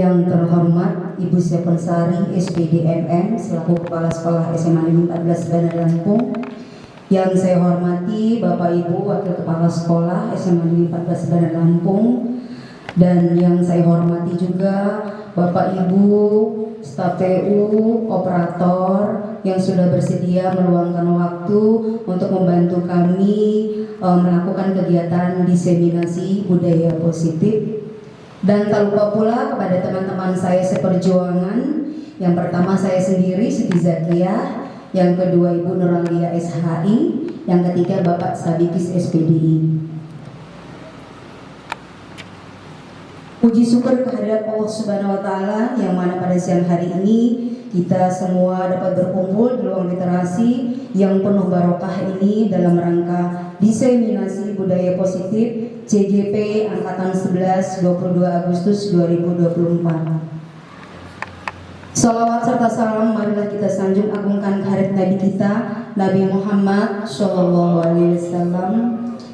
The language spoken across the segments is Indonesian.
Yang terhormat Ibu Sepensari SPD MM selaku Kepala Sekolah SMA Negeri 14 Bandar Lampung. Yang saya hormati Bapak Ibu Wakil Kepala Sekolah SMA Negeri 14 Bandar Lampung. Dan yang saya hormati juga Bapak Ibu staf PU, operator yang sudah bersedia meluangkan waktu untuk membantu kami melakukan kegiatan diseminasi budaya positif. Dan tak lupa pula kepada teman-teman saya seperjuangan. Yang pertama saya sendiri Siti Zakiyah, yang kedua Ibu Nuralia SHI, yang ketiga Bapak Sabikis SPDI. Puji syukur kehadirat Allah Subhanahu wa Ta'ala yang mana pada siang hari ini kita semua dapat berkumpul di ruang literasi yang penuh barokah ini dalam rangka diseminasi budaya positif CGP Angkatan 11 22 Agustus 2024. Salawat serta salam marilah kita sanjung agungkan kehadirat Nabi kita Nabi Muhammad SAW.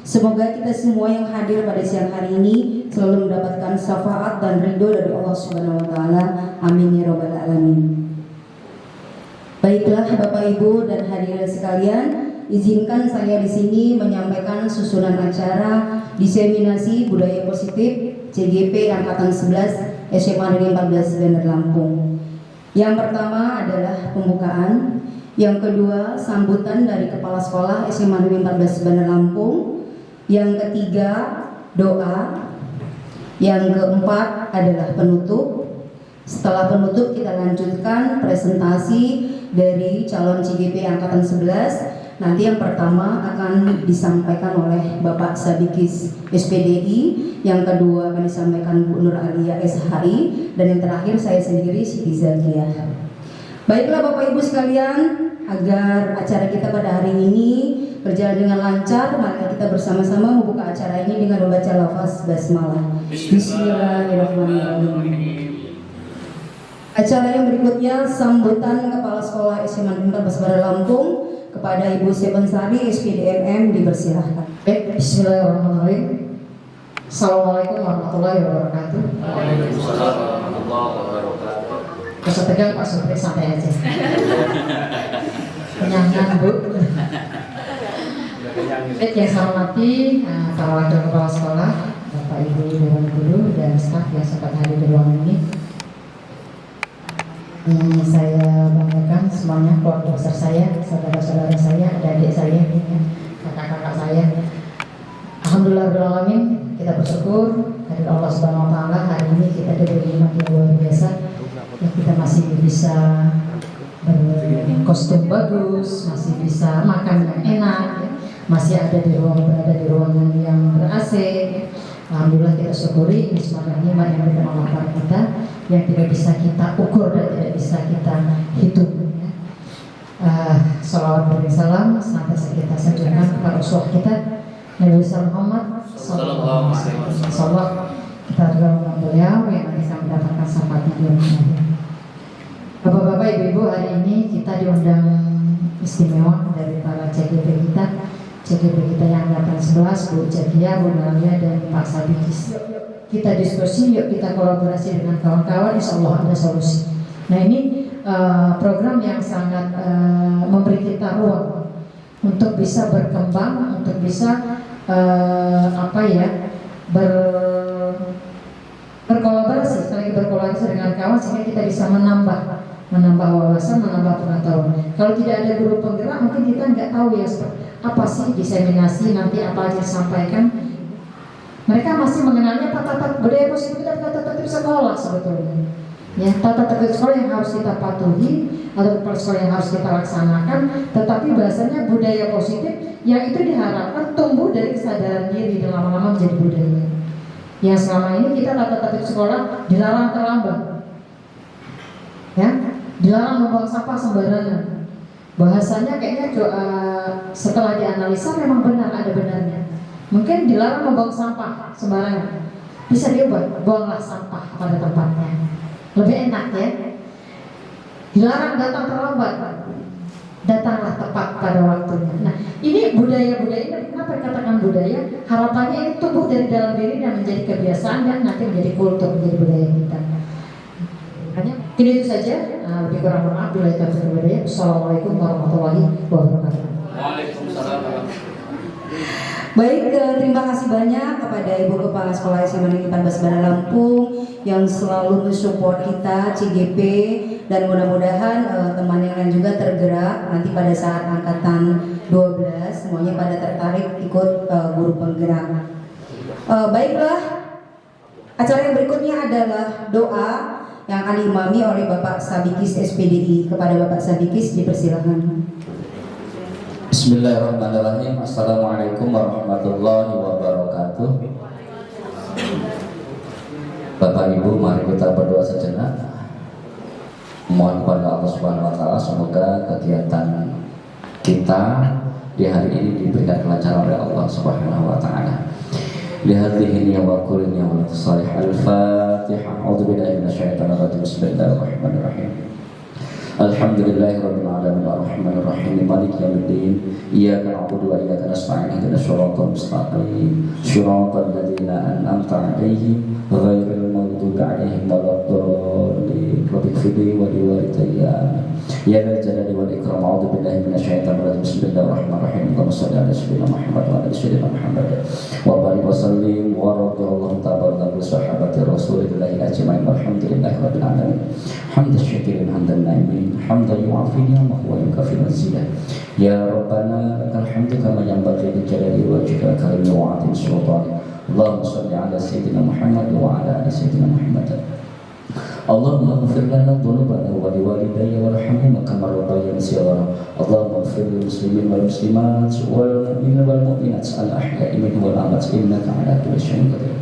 Semoga kita semua yang hadir pada siang hari ini selalu mendapatkan syafaat dan ridho dari Allah Subhanahu wa Ta'ala. Amin ya rabbal alamin. Baiklah Bapak Ibu dan hadirin sekalian, izinkan saya di sini menyampaikan susunan acara diseminasi budaya positif CGP Angkatan 11 SMA Negeri 14 Bandar Lampung. Yang pertama adalah pembukaan, yang kedua sambutan dari Kepala Sekolah SMA Negeri 14 Bandar Lampung, yang ketiga doa, yang keempat adalah penutup. Setelah penutup kita lanjutkan presentasi dari calon CGP Angkatan 11. Nanti yang pertama akan disampaikan oleh Bapak Sabikis SPDI, yang kedua akan disampaikan Bu Nuralia SHI, dan yang terakhir saya sendiri Siti Zakiyah. Baiklah Bapak Ibu sekalian, agar acara kita pada hari ini berjalan dengan lancar, maka kita bersama-sama membuka acara ini dengan membaca lafaz basmalah. Bismillahirrahmanirrahim. Acara yang berikutnya sambutan Kepala Sekolah SMA 14 Bandar Lampung kepada Ibu Sepensari SPD MM dipersilahkan. Bismillahirrahmanirrahim. Assalamualaikum warahmatullahi wabarakatuh. Waalaikumsalam warahmatullahi wabarakatuh. Kesetegan Pak Supri santai aja. Kenyangan Bu. Baik, yang saya hormati para wakil kepala sekolah, Bapak Ibu Dewan Guru dan staf yang sempat hadir di ruangan ini. Saya banggakan semuanya, keluarga besar saya, saudara-saudara saya, adik-adik saya, kakak-kakak saya. Alhamdulillahirrahmanirrahim, kita bersyukur dari Allah Subhanahu wa Ta'ala hari ini kita diberi nikmat yang luar biasa. Ya, kita masih bisa berkostum bagus, masih bisa makan yang enak, ya. Masih ada berada di ruangan yang ber-AC. Ya. Alhamdulillah kita syukuri ini semua nikmat yang diberikan Allah kepada kita, yang tidak bisa kita ukur dan tidak bisa kita hitung. Ya. Salawat dan salam senantiasa kita sanjungkan kepada Rasul kita Nabi Muhammad Sallallahu Alaihi Wasallam. Kita juga mengucapkan beliau yang bisa mendapatkan syafaatnya di dunia. Bapak-bapak, ibu-ibu, hari ini kita diundang istimewa dari para CGP kita yang angkatan 11, Bu Zakiyah, Bu Nuralia, dan Pak Sabikis. Kita diskusi, yuk kita kolaborasi dengan kawan-kawan, insya Allah ada solusi. Nah ini program yang sangat memberi kita ruang untuk bisa berkembang, untuk bisa berkolaborasi, sekali berkolaborasi dengan kawan sehingga kita bisa menambah wawasan, menambah pengetahuan. Kalau tidak ada guru penggerak, mungkin kita nggak tahu ya apa sih diseminasi, nanti apa aja disampaikan. Mereka masih mengenalnya tata budaya positif dan tata tertib sekolah sebetulnya. Ya, tata tertib sekolah yang harus kita patuhi atau kepala sekolah yang harus kita laksanakan. Tetapi bahasanya budaya positif yang itu diharapkan tumbuh dari kesadaran diri dan lama-lama menjadi budaya. Yang selama ini kita tata tertib sekolah dilarang terlambat. Ya, dilarang membuang sampah sembarangan. Bahasanya kayaknya setelah dianalisa memang benar, ada benarnya. Mungkin dilarang membuang sampah sembarangan, bisa diubah, buanglah sampah pada tempatnya, lebih enak ya. Dilarang datang terlambat, datanglah tepat pada waktunya. Nah ini budaya-budaya ini, kenapa dikatakan budaya? Harapannya ini tumbuh dari dalam diri dan menjadi kebiasaan dan nanti menjadi kultur, menjadi budaya kita. Hanya ini itu saja. Lebih kurang mohon maaf. Bila kita berbeda. Assalamualaikum warahmatullahi wabarakatuh. Waalaikumsalam. Baik, terima kasih banyak kepada Ibu Kepala Sekolah SMA Negeri 14 Bandar Lampung yang selalu mensupport kita CGP, dan mudah-mudahan teman yang lain juga tergerak nanti pada saat angkatan 12 semuanya pada tertarik ikut guru penggerak. Baiklah, acara yang berikutnya adalah doa yang akan diimami oleh Bapak Sabikis SPDI. Kepada Bapak Sabikis dipersilakan. Bismillahirrahmanirrahim. Assalamualaikum warahmatullahi wabarakatuh. Bapak Ibu, mari kita berdoa sejenak. Mohon kepada Allah Subhanahu wa taala semoga kegiatan kita di hari ini diberikan kelancaran oleh Allah Subhanahu wa taala. Lihadhihi wa kulli wa salih al-Fatihah. A'udzubillahi minasyaitonir rajim. Bismillahirrahmanirrahim. Alhamdulillahirabbil alamin arrahmanir rahim maliki yaumiddin iyyaka na'budu wa iyyaka nasta'in ihdinas siratal mustaqim siratal ladzina an'amta 'alaihim ghairil maghdubi 'alaihim waladdallin rabbighfirli wa liwalidayya ya dzal jalali wal ikram a'udzu billahi minasyaitonir rajim bismillahirrahmanirrahim Allahumma shalli 'ala sayyidina Muhammad wa 'ala sayyidina Muhammad wa barik wa sallim wa radhiyallahu ta'ala an sahabati rasulillahi ajma'in walhamdulillahi rabbil alamin hamdan syakirin hamdan na'imin hamdan yu'afi ni'amahu wa yukafi mazidah ya rabbana lakal hamdu kama yanbaghi li jalali wajhika karimi wa 'azimi sultanik Allahumma shalli 'ala sayyidina Muhammad wa 'ala ali sayyidina Muhammad Allahumma ighfir lana dhunubana wa liwalidayya warhamhuma kama rabbayana shighara Allahumma ighfir lil muslimin wal muslimat wal mu'minina wal mu'minat al ahya'i minhum wal amwat innaka 'ala kulli syai'in qadir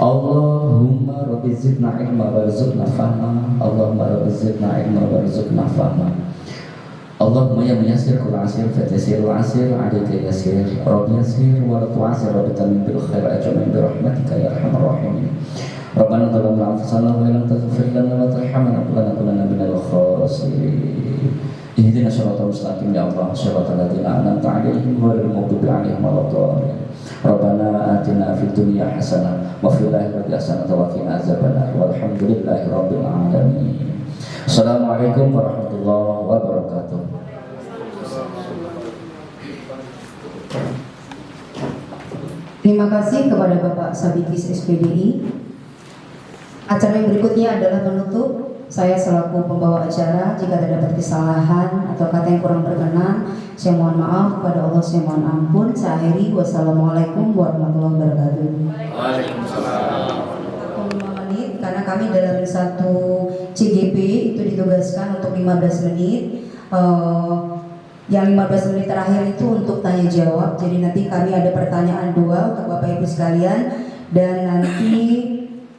Allahumma rabbi zidna ilma warzuqna fahma Allahumma rabbi zidna ilma warzuqna fahma Allahumma ya muyassir kul asir fatasir wa asir alayka yasir rabbi yasir wa la tu'asir rabbi tamim bil khair ajmain bi rahmatika ya arhamar rahimin Rabbana zalamna anfusana wa lam taghfir lana wa tarhamna lanakunanna minal khasirin Ihdinas siratal mustaqim ya Allah siratal ladzina an'amta 'alaihim ghairil maghdubi 'alaihim waladdallin Rabbana atina fid dunya hasanah wa fil akhirati hasanah wa qina azabannar walhamdulillahi rabbil alamin. Assalamualaikum warahmatullahi wabarakatuh. Terima kasih kepada Bapak Sabikis SPDI. Acara yang berikutnya adalah penutup. Saya selaku pembawa acara, jika terdapat kesalahan atau kata yang kurang berkenan, saya mohon maaf, kepada Allah saya mohon ampun. Saya akhiri, wassalamualaikum warahmatullahi wabarakatuh. Waalaikumsalam. 5 menit, karena kami dalam satu CGP itu ditugaskan untuk 15 menit. Yang 15 menit terakhir itu untuk tanya jawab. Jadi nanti kami ada pertanyaan 2 untuk Bapak Ibu sekalian, dan nanti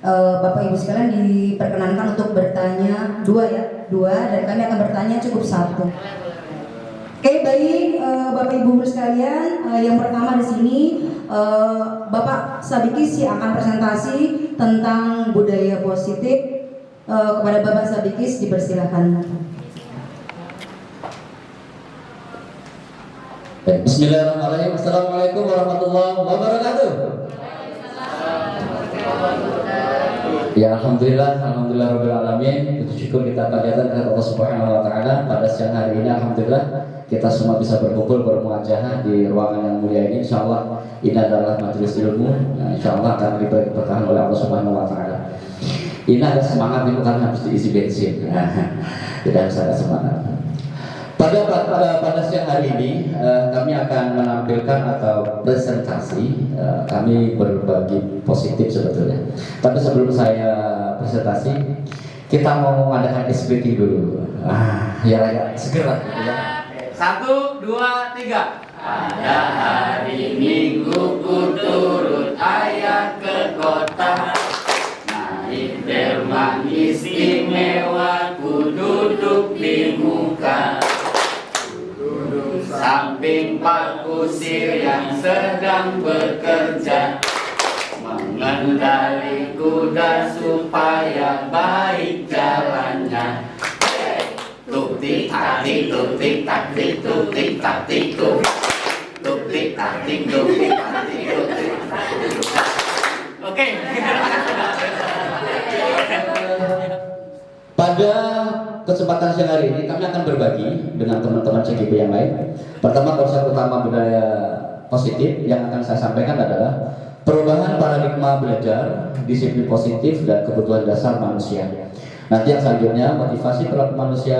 Bapak Ibu sekalian diperkenankan untuk bertanya 2 dan kami akan bertanya cukup 1. Oke, baik Bapak Ibu sekalian, yang pertama di sini Bapak Sabikis yang akan presentasi tentang budaya positif. Kepada Bapak Sabikis dipersilakan. Bismillahirrahmanirrahim. Assalamualaikum warahmatullahi wabarakatuh. Ya alhamdulillah rabbil alamin. Puji syukur kita panjatkan kepada Allah Subhanahu wa taala pada siang hari ini. Alhamdulillah kita semua bisa berkumpul bermuajah di ruangan yang mulia ini. Insyaallah ini adalah majelis ilmu. Nah, insyaallah akan diberi keberkahan oleh Allah Subhanahu wa taala. Ini ada semangat ini karena harus diisi bensin. Tidak harus ada semangat. Pada siang hari ini kami akan menampilkan atau presentasi. Kami berbagi positif sebetulnya. Tapi sebelum saya presentasi, kita mau mengadakan SPT dulu. Ya segera. Ya. 1, 2, 3. Pada hari Minggu ku turut ayah ke kota. Naik delman istimewa ku duduk di muka. Samping Pak Kusir yang sedang bekerja mengendali kuda supaya baik jalannya. Tuk tik tak tik tuk tik tak tik tuk tik tak tik tuk tik tak tik tuk tik tak tik tuk tik. Oke. pada kesempatan siang hari ini kami akan berbagi dengan teman-teman CGP yang lain. Pertama, konsep utama budaya positif yang akan saya sampaikan adalah perubahan paradigma belajar, disiplin positif, dan kebutuhan dasar manusia. Nanti yang selanjutnya, motivasi perilaku manusia,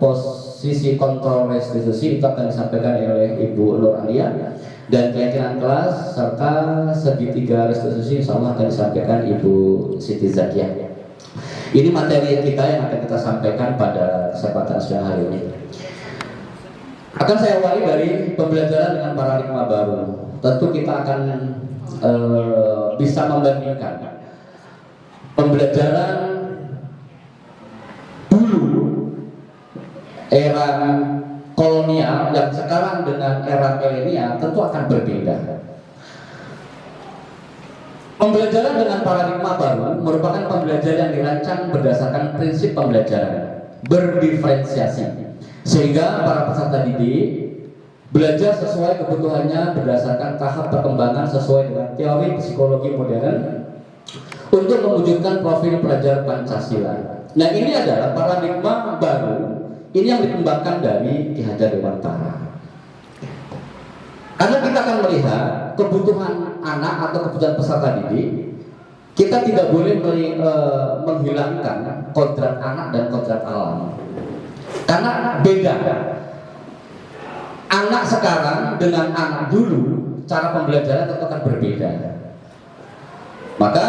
posisi kontrol restitusi, itu akan disampaikan oleh Ibu Nur Alia. Dan keyakinan kelas serta segitiga restitusi insya Allah akan disampaikan Ibu Siti Zakiah. Ini materi kita yang akan kita sampaikan pada kesempatan siang hari ini. Akan saya awali dari pembelajaran dengan paradigma baru. Tentu kita akan bisa membandingkan pembelajaran dulu era kolonial yang sekarang dengan era milenial tentu akan berbeda. Pembelajaran dengan paradigma baru merupakan pembelajaran yang dirancang berdasarkan prinsip pembelajaran berdiferensiasi, sehingga para peserta didik belajar sesuai kebutuhannya berdasarkan tahap perkembangan sesuai dengan teori psikologi modern untuk mewujudkan profil pelajar Pancasila. Nah, ini adalah paradigma baru. Ini yang dikembangkan dari Ki Hajar Dewantara. Karena kita akan melihat kebutuhan anak atau kebutuhan peserta didik, kita tidak boleh menghilangkan kodrat anak dan kodrat alam. Karena beda. Anak sekarang dengan anak dulu, cara pembelajaran tentu akan berbeda. Maka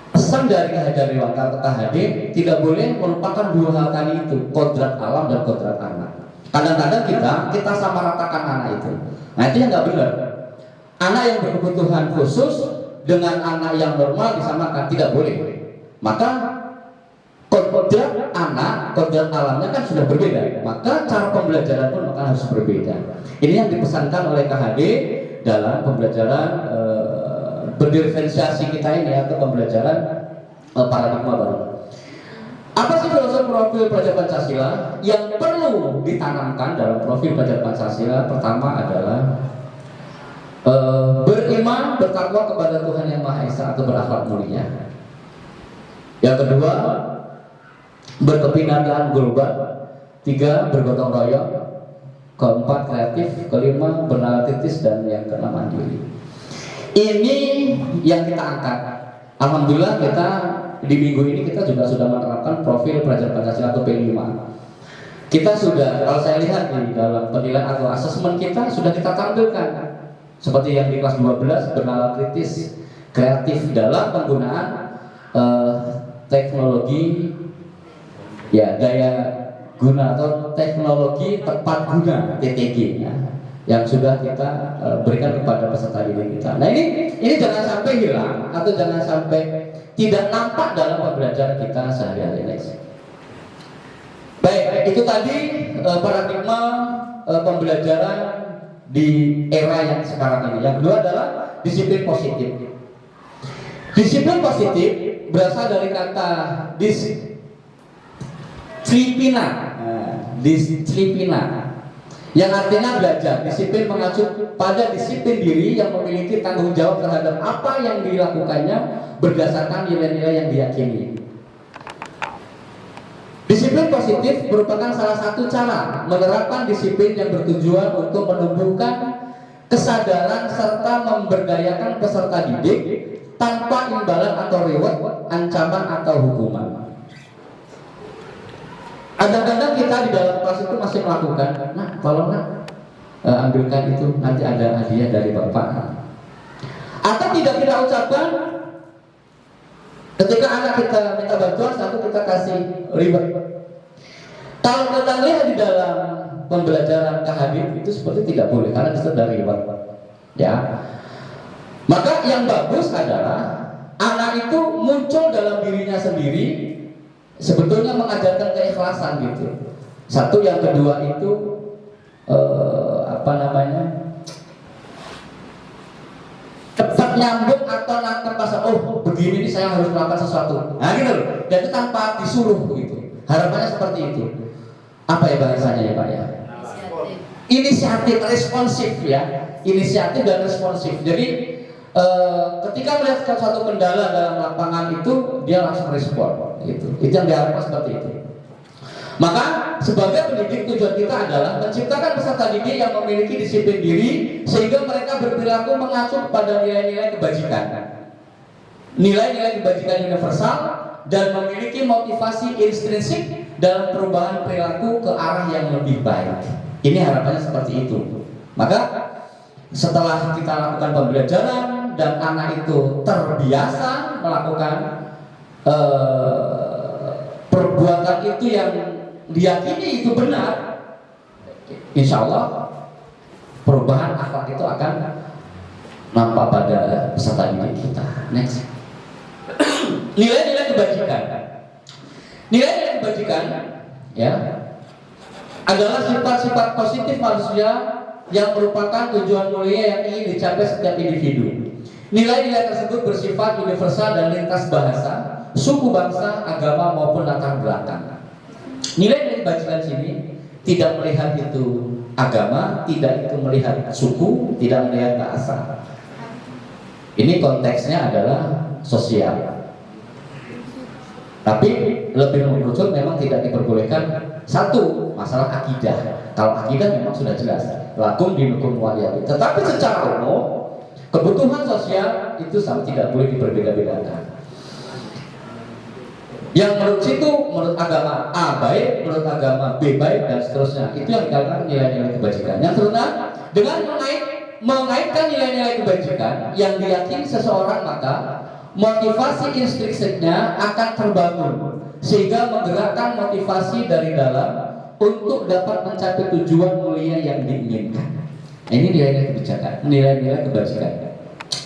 pesan dari Ki Hajar Dewantara ke KHD tidak boleh melupakan dua hal tadi itu, kodrat alam dan kodrat anak. Kadang-kadang kita samaratakan anak itu. Nah, itu yang nggak benar. Anak yang berkebutuhan khusus dengan anak yang normal disamakan, tidak boleh. Maka kodrat anak, kodrat alamnya kan sudah berbeda. Maka cara pembelajaran pun maka harus berbeda. Ini yang dipesankan oleh KHD dalam pembelajaran berdiferensiasi kita ini atau pembelajaran paradigma baru. Apa sih filosofi profil pelajar Pancasila yang perlu ditanamkan dalam profil pelajar Pancasila? Pertama adalah beriman, bertakwa kepada Tuhan Yang Maha Esa atau berakhlak mulia. Yang kedua, berkepindahan global. Tiga, bergotong royong. Keempat, kreatif. Kelima, bernalar kritis. Dan yang keenam, mandiri. Ini yang kita angkat. Alhamdulillah kita di minggu ini kita juga sudah menerapkan profil pelajar Pancasila atau P5. Kita sudah, kalau saya lihat di dalam penilaian atau asesmen kita sudah kita tampilkan seperti yang di kelas 12, bernalar kritis, kreatif dalam penggunaan teknologi ya daya guna atau teknologi tepat guna TTG ya, yang sudah kita berikan kepada peserta didik kita. Nah, ini jangan sampai hilang atau jangan sampai tidak nampak dalam pembelajaran kita sehari-hari. Baik, itu tadi paradigma pembelajaran di era yang sekarang ini. Yang kedua adalah disiplin positif. Disiplin positif berasal dari kata disiplina, yang artinya belajar. Disiplin mengacu pada disiplin diri yang memiliki tanggung jawab terhadap apa yang dilakukannya berdasarkan nilai-nilai yang diyakini. Disiplin positif merupakan salah satu cara menerapkan disiplin yang bertujuan untuk menumbuhkan kesadaran serta memberdayakan peserta didik tanpa imbalan atau reward, ancaman atau hukuman. Kadang-kadang kita di dalam kelas itu masih melakukan, nah tolong ambilkan itu, nanti ada hadiah dari Bapak. Atau tidak kita ucapkan ketika anak kita minta bantuan, satu kita kasih reward. Kalau kita lihat di dalam pembelajaran KHD itu seperti tidak boleh karena itu dari reward. Ya. Maka yang bagus adalah anak itu muncul dalam dirinya sendiri, sebetulnya mengajarkan keikhlasan gitu. Satu, yang kedua itu cepat nyambung atau nangkep pasal, oh begini nih saya harus melakukan sesuatu. Nah gitu loh. Dan itu tanpa disuruh begitu. Harapannya seperti itu. Apa ya bahasanya ya Pak ya? Inisiatif, responsif ya. Inisiatif dan responsif. Jadi ketika melihat suatu kendala dalam lapangan itu dia langsung respon. gitu. Itu yang diharapkan seperti itu. Maka sebagai pendidik tujuan kita adalah menciptakan peserta didik yang memiliki disiplin diri sehingga mereka berperilaku mengacu pada nilai-nilai kebajikan. Nilai-nilai kebajikan universal dan memiliki motivasi intrinsik dalam perubahan perilaku ke arah yang lebih baik. Ini harapannya seperti itu. Maka setelah kita lakukan pembelajaran dan anak itu terbiasa melakukan perbuatan itu yang diyakini itu benar, insya Allah perubahan akhlak itu akan nampak pada peserta didik kita. Next. Nilai-nilai kebajikan. Nilai-nilai kebajikan ya adalah sifat-sifat positif manusia yang merupakan tujuan mulia yang ingin dicapai setiap individu. Nilai-nilai tersebut bersifat universal dan lintas bahasa, suku, bangsa, agama maupun latar belakang. Nilai-nilai kebajikan sini tidak melihat itu agama, tidak itu melihat suku, tidak melihat bahasa. Ini konteksnya adalah sosial. Tapi lebih mengerucut memang tidak diperbolehkan satu masalah akidah. Kalau akidah memang sudah jelas, lakum dinukum waliyadin. Tetapi secara umum kebutuhan sosial itu sama tidak boleh diperbeda-bedakan. Yang menurut situ, menurut agama A baik, menurut agama B baik, dan seterusnya. Itu yang dikatakan nilai-nilai kebajikan. Yang terutama dengan mengaitkan nilai-nilai kebajikan yang diyakini seseorang, maka motivasi intrinsiknya akan terbangun sehingga menggerakkan motivasi dari dalam untuk dapat mencapai tujuan mulia yang diinginkan. Ini nilai-nilai kebijakan, nilai-nilai kebajikan.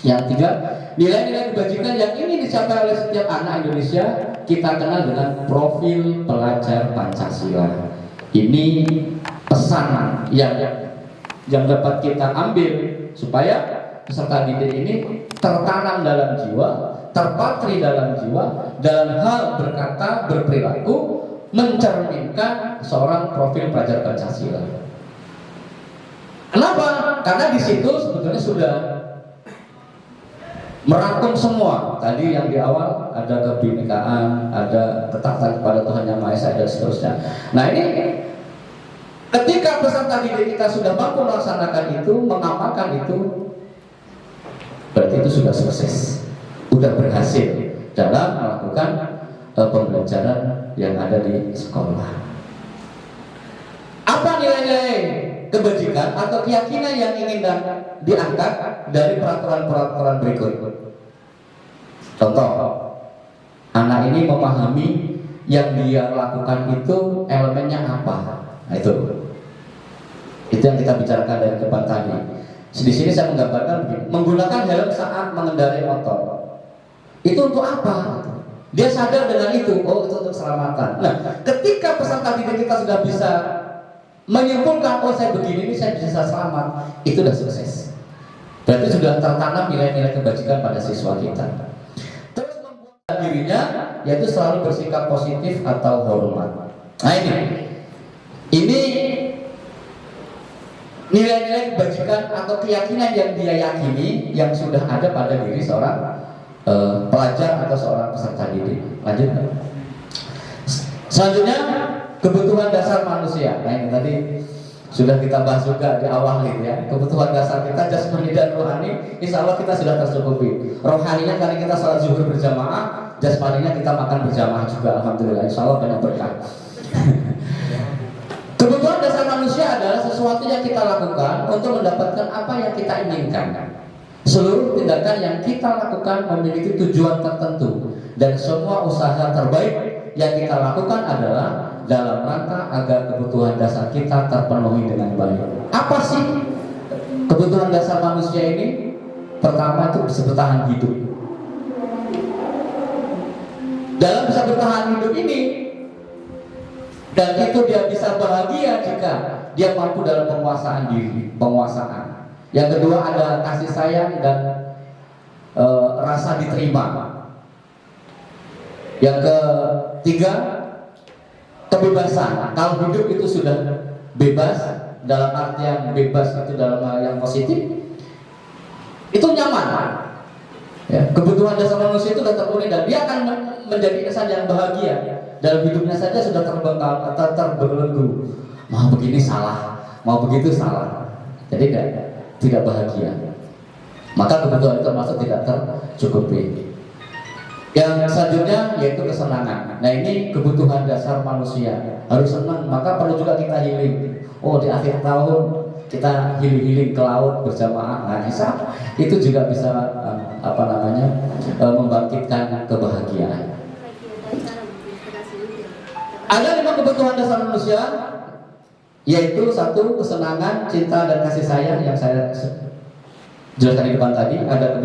Yang tiga, nilai-nilai kebajikan yang ingin dicapai oleh setiap anak Indonesia kita kenal dengan profil pelajar Pancasila. Ini pesan yang dapat kita ambil supaya peserta didik ini tertanam dalam jiwa, terpatri dalam jiwa, dalam hal berkata, berperilaku, mencerminkan seorang profil pelajar Pancasila. Kenapa? Karena di situ sebetulnya sudah merangkum semua. Tadi yang di awal ada kebinekaan, ada ketaatan kepada Tuhan Yang Maha Esa, dan seterusnya. Nah ini ketika peserta didik kita sudah mampu melaksanakan itu, mengamalkan itu, berarti itu sudah sukses, sudah berhasil dalam melakukan pembelajaran yang ada di sekolah. Apa nilai-nilai kebajikan atau keyakinan yang ingin diangkat dari peraturan-peraturan berikut? Contoh, anak ini memahami yang dia lakukan itu elemennya apa? Nah, itu yang kita bicarakan dari depan tadi. Di sini saya menggambarkan begini, menggunakan helm saat mengendarai motor. Itu untuk apa? Dia sadar dengan itu, oh itu untuk keselamatan. Nah, ketika peserta didik kita sudah bisa menyimpulkan, oh saya begini, saya bisa selamat, itu sudah sukses. Berarti sudah tertanam nilai-nilai kebajikan pada siswa kita. Terus membuat dirinya, yaitu selalu bersikap positif atau hormat. Nah ini nilai-nilai kebajikan atau keyakinan yang dia yakini yang sudah ada pada diri seorang pelajar atau seorang peserta didik. Lanjut. Selanjutnya kebutuhan dasar manusia. Nah ini tadi sudah kita bahas juga di awal gitu ya. Kebutuhan dasar kita jasmani dan rohani, insya Allah kita sudah tercukupi. Rohaninya kali kita sholat zuhur berjamaah, jasmaninya kita makan berjamaah juga. Alhamdulillah, insya Allah banyak berkah. Kebutuhan dasar manusia adalah sesuatu yang kita lakukan untuk mendapatkan apa yang kita inginkan. Seluruh tindakan yang kita lakukan memiliki tujuan tertentu, dan semua usaha terbaik yang kita lakukan adalah dalam rangka agar kebutuhan dasar kita terpenuhi dengan baik. Apa sih kebutuhan dasar manusia ini? Pertama itu bisa bertahan hidup. Dalam bisa bertahan hidup ini, dan itu dia bisa bahagia jika dia mampu dalam penguasaan diri, penguasaan. Yang kedua ada kasih sayang dan rasa diterima. Yang ketiga kebebasan. Kalau hidup itu sudah bebas, dalam artian bebas itu dalam hal yang positif, itu nyaman. Ya, kebutuhan dasar manusia itu sudah terpenuhi dan dia akan menjadi insan yang bahagia. Dalam hidupnya saja sudah terbengkalai atau terbelenggu. Mau begini salah, mau begitu salah. Jadi tidak bahagia. Maka kebutuhan itu termasuk tidak tercukupi. Yang selanjutnya yaitu kesenangan. Nah ini kebutuhan dasar manusia. Harus senang, maka perlu juga kita healing. Oh di akhir tahun kita healing ke laut berjamaah. Nah itu juga bisa membangkitkan kebahagiaan. Ada 5 kebutuhan dasar manusia, yaitu 1 kesenangan, cinta dan kasih sayang yang saya jelaskan di depan tadi. Ada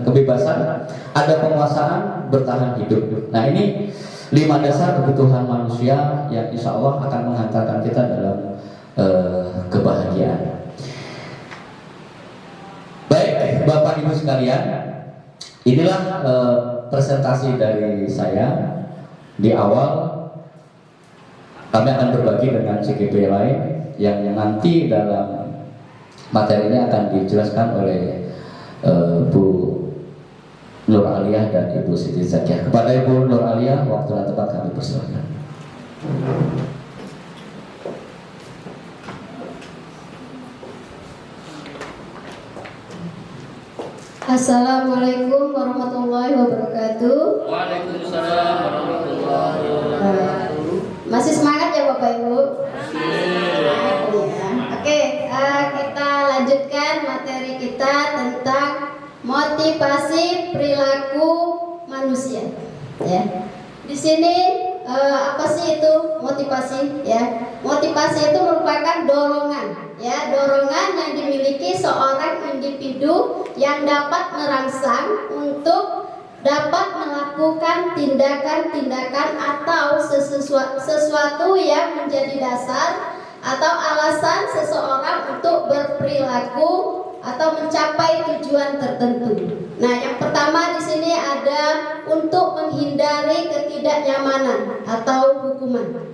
kebebasan, ada penguasaan, bertahan hidup. Nah ini 5 dasar kebutuhan manusia yang insya Allah akan menghantarkan kita dalam kebahagiaan. Baik Bapak Ibu sekalian, inilah presentasi dari saya. Di awal kami akan berbagi dengan CGP lain yang nanti dalam materi ini akan dijelaskan oleh Bu Nur Aliyah dan Ibu Siti Zakiah. Kepada Ibu Nur Aliyah, waktu dan tempat kami persilakan. Assalamualaikum warahmatullahi wabarakatuh. Waalaikumsalam warahmatullahi wabarakatuh. Masih semangat ya Bapak Ibu? Oke, kita lanjutkan materi kita tentang motivasi perilaku manusia. Ya, di sini apa sih itu motivasi? Ya, motivasi itu merupakan dorongan. Ya, dorongan yang dimiliki seorang individu yang dapat merangsang untuk dapat melakukan tindakan-tindakan atau sesuatu yang menjadi dasar atau alasan seseorang untuk berperilaku atau mencapai tujuan tertentu. Nah, yang pertama di sini ada untuk menghindari ketidaknyamanan atau hukuman.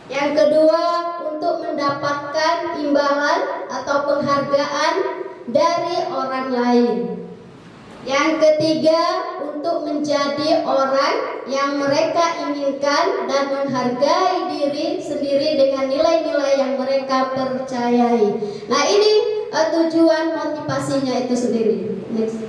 Yang kedua, untuk mendapatkan imbalan atau penghargaan dari orang lain. Yang ketiga, untuk menjadi orang yang mereka inginkan dan menghargai diri sendiri dengan nilai-nilai yang mereka percayai. Nah, ini tujuan motivasinya itu sendiri. Next.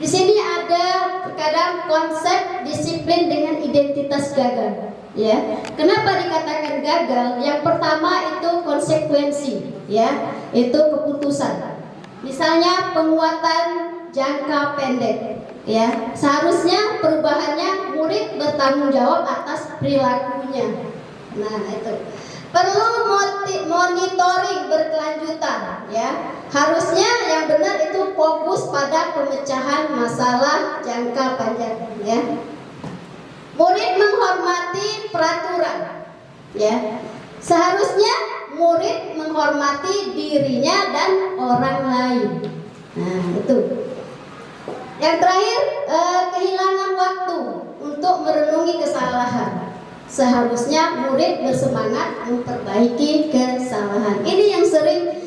Di sini ada terkadang konsep disiplin dengan identitas gagal. Ya, kenapa dikatakan gagal? Yang pertama itu konsekuensi, ya, itu keputusan. Misalnya penguatan jangka pendek, ya, seharusnya perubahannya murid bertanggung jawab atas perilakunya. Nah itu perlu monitoring berkelanjutan, ya. Harusnya yang benar itu fokus pada pemecahan masalah jangka panjang, ya. Murid menghormati peraturan, ya. Seharusnya murid menghormati dirinya dan orang lain. Nah, itu. Yang terakhir, kehilangan waktu untuk merenungi kesalahan. Seharusnya murid bersemangat memperbaiki kesalahan. Ini yang sering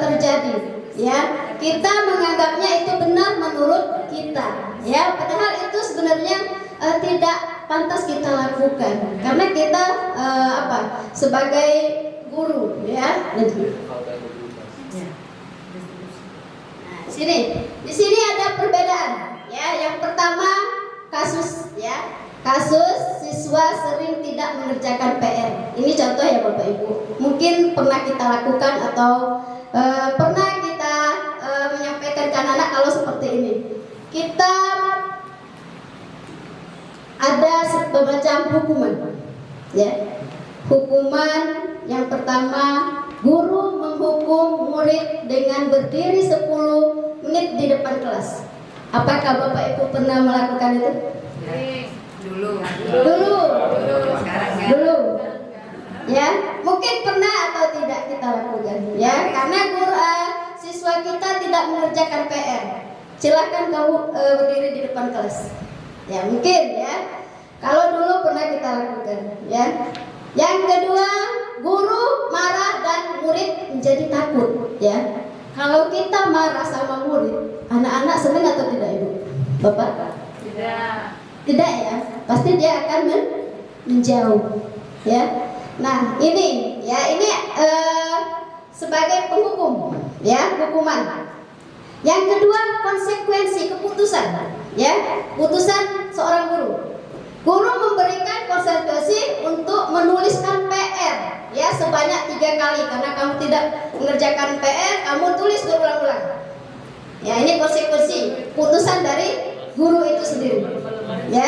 terjadi, ya. Kita menganggapnya itu benar menurut kita, ya. Padahal itu sebenarnya tidak pantas kita lakukan karena kita sebagai guru, ya. Nah, di sini ada perbedaan, ya. Yang pertama kasus, ya. Kasus siswa sering tidak mengerjakan PR. Ini contoh ya Bapak Ibu. Mungkin pernah kita lakukan atau pernah kita menyampaikan ke anak-anak kalau seperti ini. Kita ada semacam hukuman, ya. Hukuman yang pertama, guru menghukum murid dengan berdiri 10 menit di depan kelas. Apakah Bapak Ibu pernah melakukan itu? Dulu. Ya, mungkin pernah atau tidak kita lakukan, ya. Karena siswa kita tidak mengerjakan PR. Silakan kamu berdiri di depan kelas. Ya, mungkin, ya. Kalau dulu pernah kita lakukan, ya. Yang kedua, guru marah dan murid menjadi takut, ya. Kalau kita marah sama murid, anak-anak senang atau tidak Ibu? Bapak? Tidak ya, pasti dia akan menjauh ya. Nah ini sebagai penghukum ya, hukuman. Yang kedua konsekuensi, keputusan ya, putusan seorang guru. Guru memberikan konsekuensi untuk menuliskan PR ya sebanyak 3 kali, karena kamu tidak mengerjakan PR, kamu tulis berulang-ulang. Ya ini konsekuensi, putusan dari guru itu sendiri. Ya.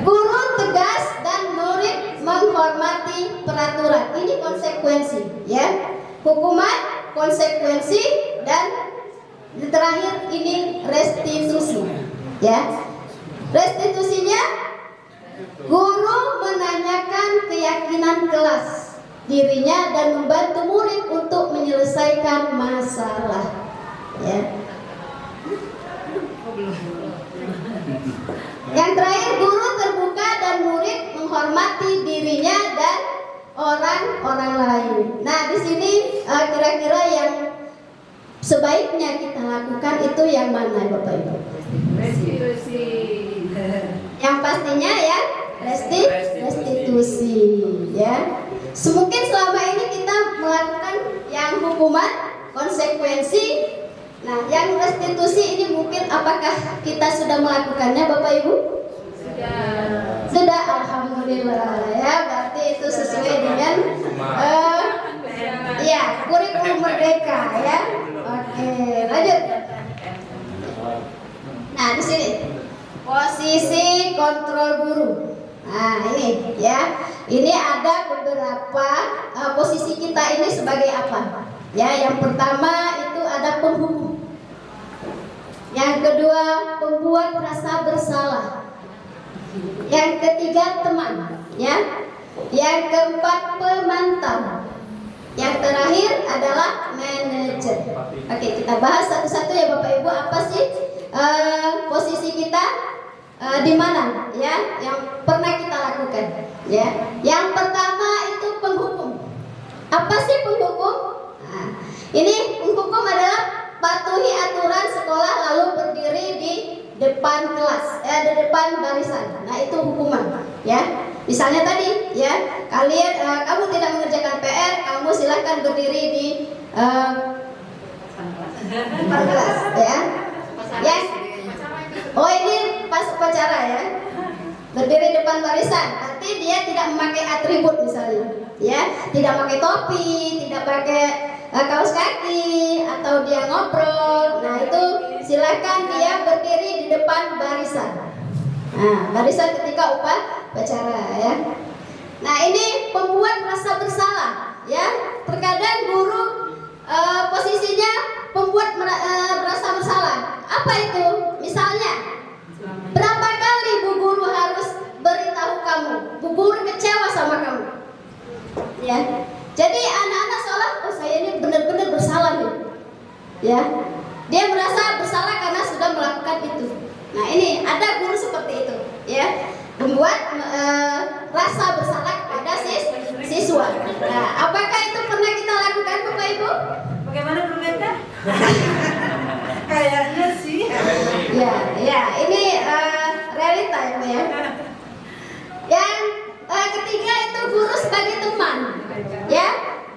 Guru tegas dan murid menghormati peraturan. Ini konsekuensi, ya. Hukuman, konsekuensi, dan terakhir ini restitusi. Ya. Restitusinya, guru menanyakan keyakinan kelas dirinya dan membantu murid untuk menyelesaikan masalah. Ya. Yang terakhir, guru terbuka dan murid menghormati dirinya dan orang-orang lain. Nah, di sini kira-kira yang sebaiknya kita lakukan itu yang mana, Bapak Ibu? Restitusi. Yang pastinya ya restitusi, ya. Mungkin selama ini kita melakukan yang hukuman, konsekuensi. Nah, yang restitusi ini mungkin apakah kita sudah melakukannya, Bapak Ibu? Sudah, alhamdulillah ya. Berarti itu sesuai dengan ya kurikulum merdeka ya. Oke, lanjut. Nah, di sini posisi kontrol guru. Nah, ini ya. Ini ada beberapa posisi kita ini sebagai apa? Ya, yang pertama itu ada penghukum. Yang kedua, pembuat rasa bersalah. Yang ketiga, teman, ya. Yang keempat, pemantau. Yang terakhir adalah manajer. Oke, kita bahas satu-satu ya Bapak Ibu. Apa sih posisi kita di mana? Ya, yang pernah kita lakukan. Ya, yang pertama itu penghukum. Apa sih penghukum? Nah, ini penghukum adalah patuhi aturan sekolah lalu berdiri di depan kelas, di depan barisan. Nah, itu hukuman, ya. Misalnya tadi, ya, kamu tidak mengerjakan PR, kamu silahkan berdiri di depan kelas, ya. Ya. Oh, ini pas upacara ya. Berdiri depan barisan, arti dia tidak memakai atribut misalnya, ya, tidak pakai topi, tidak pakai kaos kaki, atau dia ngobrol. Nah, itu silakan dia berdiri di depan barisan. Nah, barisan ketika upacara ya. Nah, ini pembuat rasa bersalah ya. Terkadang guru posisinya pembuat merasa bersalah. Apa itu? Misalnya, berapa kali Bu Guru harus beritahu kamu? Bu Guru kecewa sama kamu. Ya. Jadi anak-anak seolah, oh saya ini benar-benar bersalah nih. Ya. Dia merasa bersalah karena sudah melakukan itu. Nah, ini ada guru seperti itu, ya. Membuat rasa bersalah kepada siswa. Nah, apakah itu pernah kita lakukan, Bapak Ibu? Bagaimana Bu Meta? Kayaknya sih. Ya, ini realita ya. Yang ketiga itu guru sebagai teman. Ya,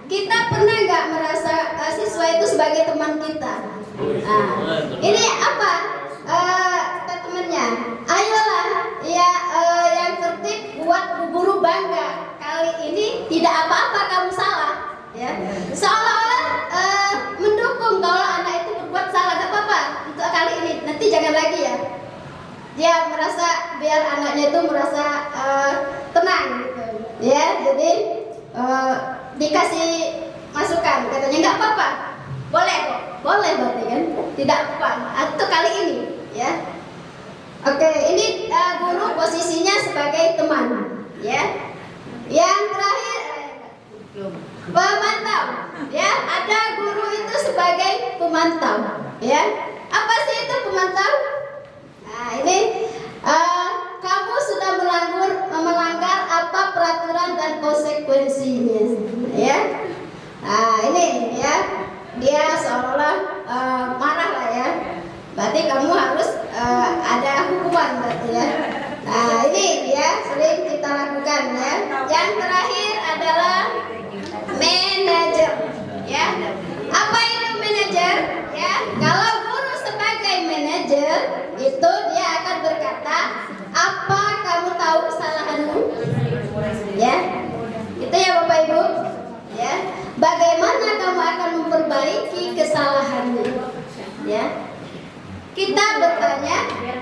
kita pernah nggak merasa siswa itu sebagai teman kita? Nah, ini apa statementnya? Ayolah, ya, yang tertib buat Bu Guru bangga. Kali ini tidak apa-apa kamu salah. Ya, seolah-olah mendukung kalau anak itu berbuat salah, nggak apa-apa untuk kali ini. Nanti jangan lagi ya. Dia merasa biar anaknya itu merasa tenang gitu. Ya, jadi dikasih masukan, katanya nggak apa-apa, boleh kok, boleh berarti kan, tidak apa, atau kali ini, ya. Oke, ini guru posisinya sebagai teman, ya. Yang terakhir pemantau, ya. Ada guru itu sebagai pemantau, ya. Apa sih itu pemantau? Nah, ini kamu sudah melanggar apa peraturan dan konsekuensinya, ya. Nah, ini ya, tahu kesalahanmu? Ya, itu ya Bapak Ibu. Ya, bagaimana kamu akan memperbaiki kesalahanmu? Ya, kita bertanya,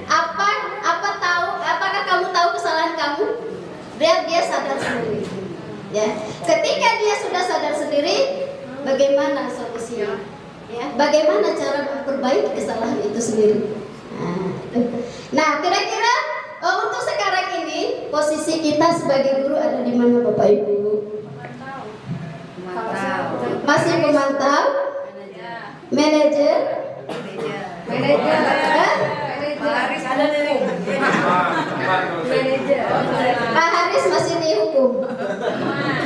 apakah kamu tahu kesalahan kamu? Dia sadar sendiri. Ya, ketika dia sudah sadar sendiri, bagaimana solusinya? Ya, bagaimana cara memperbaiki kesalahan itu sendiri? Nah, kira-kira untuk sekarang ini posisi kita sebagai guru ada di mana Bapak Ibu? Masih pemantau? Manajer? Pak Haris masih di hukum.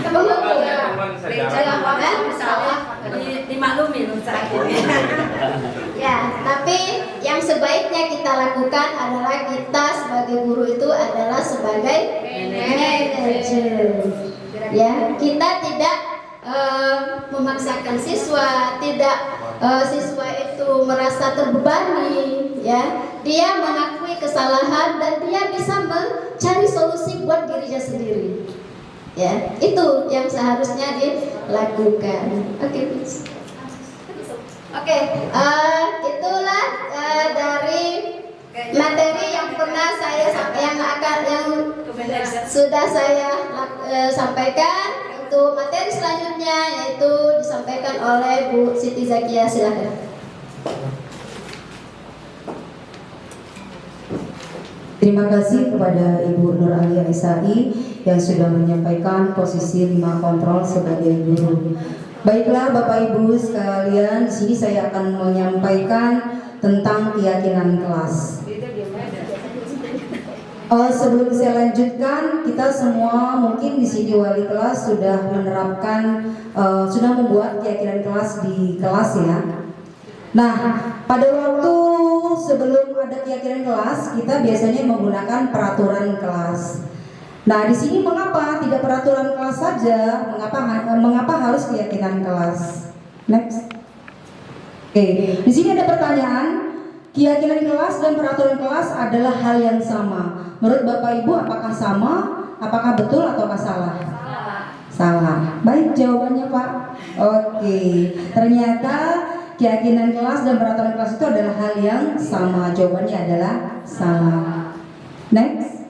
Penghukum. Dimaklumin Ya, tapi yang sebaiknya kita lakukan adalah kita sebagai guru itu adalah sebagai manajer. Ya, kita tidak memaksakan siswa, siswa itu merasa terbebani, ya. Dia mengakui kesalahan dan dia bisa mencari solusi buat dirinya sendiri. Ya, itu yang seharusnya dilakukan. Oke, itulah dari materi yang pernah saya sudah saya sampaikan. Untuk materi selanjutnya yaitu disampaikan oleh Bu Siti Zakia, silakan. Terima kasih kepada Ibu Nur Alia Isai yang sudah menyampaikan posisi 5 kontrol sebagai guru. Baiklah Bapak Ibu sekalian, di sini saya akan menyampaikan tentang keyakinan kelas. Sebelum saya lanjutkan, kita semua mungkin di sini wali kelas sudah menerapkan, sudah membuat keyakinan kelas di kelas ya. Nah, pada waktu sebelum ada keyakinan kelas, kita biasanya menggunakan peraturan kelas. Nah, di sini mengapa tidak peraturan kelas saja? Mengapa harus keyakinan kelas? Next. Oke, di sini ada pertanyaan. Keyakinan kelas dan peraturan kelas adalah hal yang sama. Menurut Bapak Ibu, apakah sama? Apakah betul atau salah? Salah. Baik, jawabannya Pak. Oke, ternyata keyakinan kelas dan peraturan kelas itu adalah hal yang sama. Jawabannya adalah salah. Next.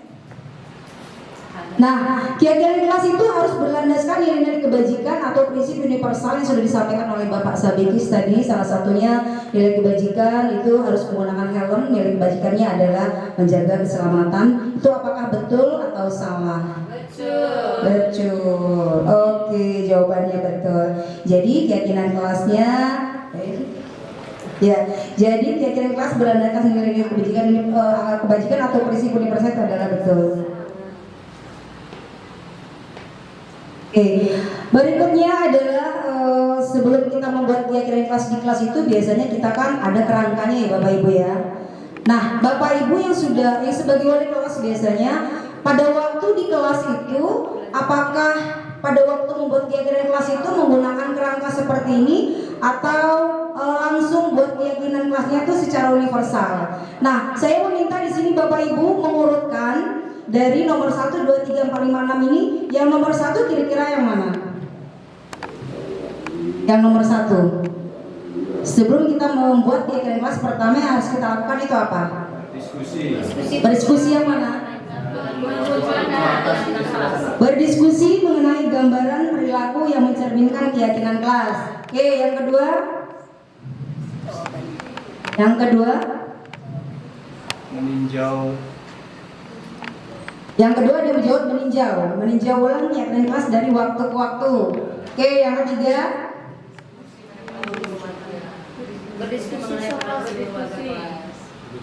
Nah, keyakinan kelas itu harus berlandaskan nilai-nilai kebajikan atau prinsip universal yang sudah disampaikan oleh Bapak Sabikis tadi. Salah satunya nilai kebajikan itu harus menggunakan helm. Nilai kebajikannya adalah menjaga keselamatan. Itu apakah betul atau salah? Betul. Betul. Oke, jawabannya betul. Jadi keyakinan kelasnya ya, jadi keyakinan kelas berlandaskan nilai-nilai kebajikan atau prinsip universal itu adalah betul. Oke, berikutnya adalah sebelum kita membuat keyakinan kelas di kelas itu biasanya kita kan ada kerangkanya ya Bapak Ibu ya. Nah, Bapak Ibu yang sebagai wali kelas biasanya pada waktu di kelas itu, apakah pada waktu membuat keyakinan kelas itu menggunakan kerangka seperti ini atau langsung buat keyakinan kelasnya itu secara universal? Nah, saya meminta di sini Bapak Ibu mengurutkan dari nomor 1, 2, 3, 4, 5, 6 ini, yang nomor 1 kira-kira yang mana? Yang nomor 1. Sebelum kita membuat keyakinan kelas, pertama yang harus kita lakukan itu apa? Berdiskusi yang mana? Berdiskusi mengenai gambaran perilaku yang mencerminkan keyakinan kelas. Oke, yang kedua? Yang kedua? Meninjau. Yang kedua dia menjawab meninjau ulang keyakinan kelas dari waktu ke waktu. Oke, yang ketiga?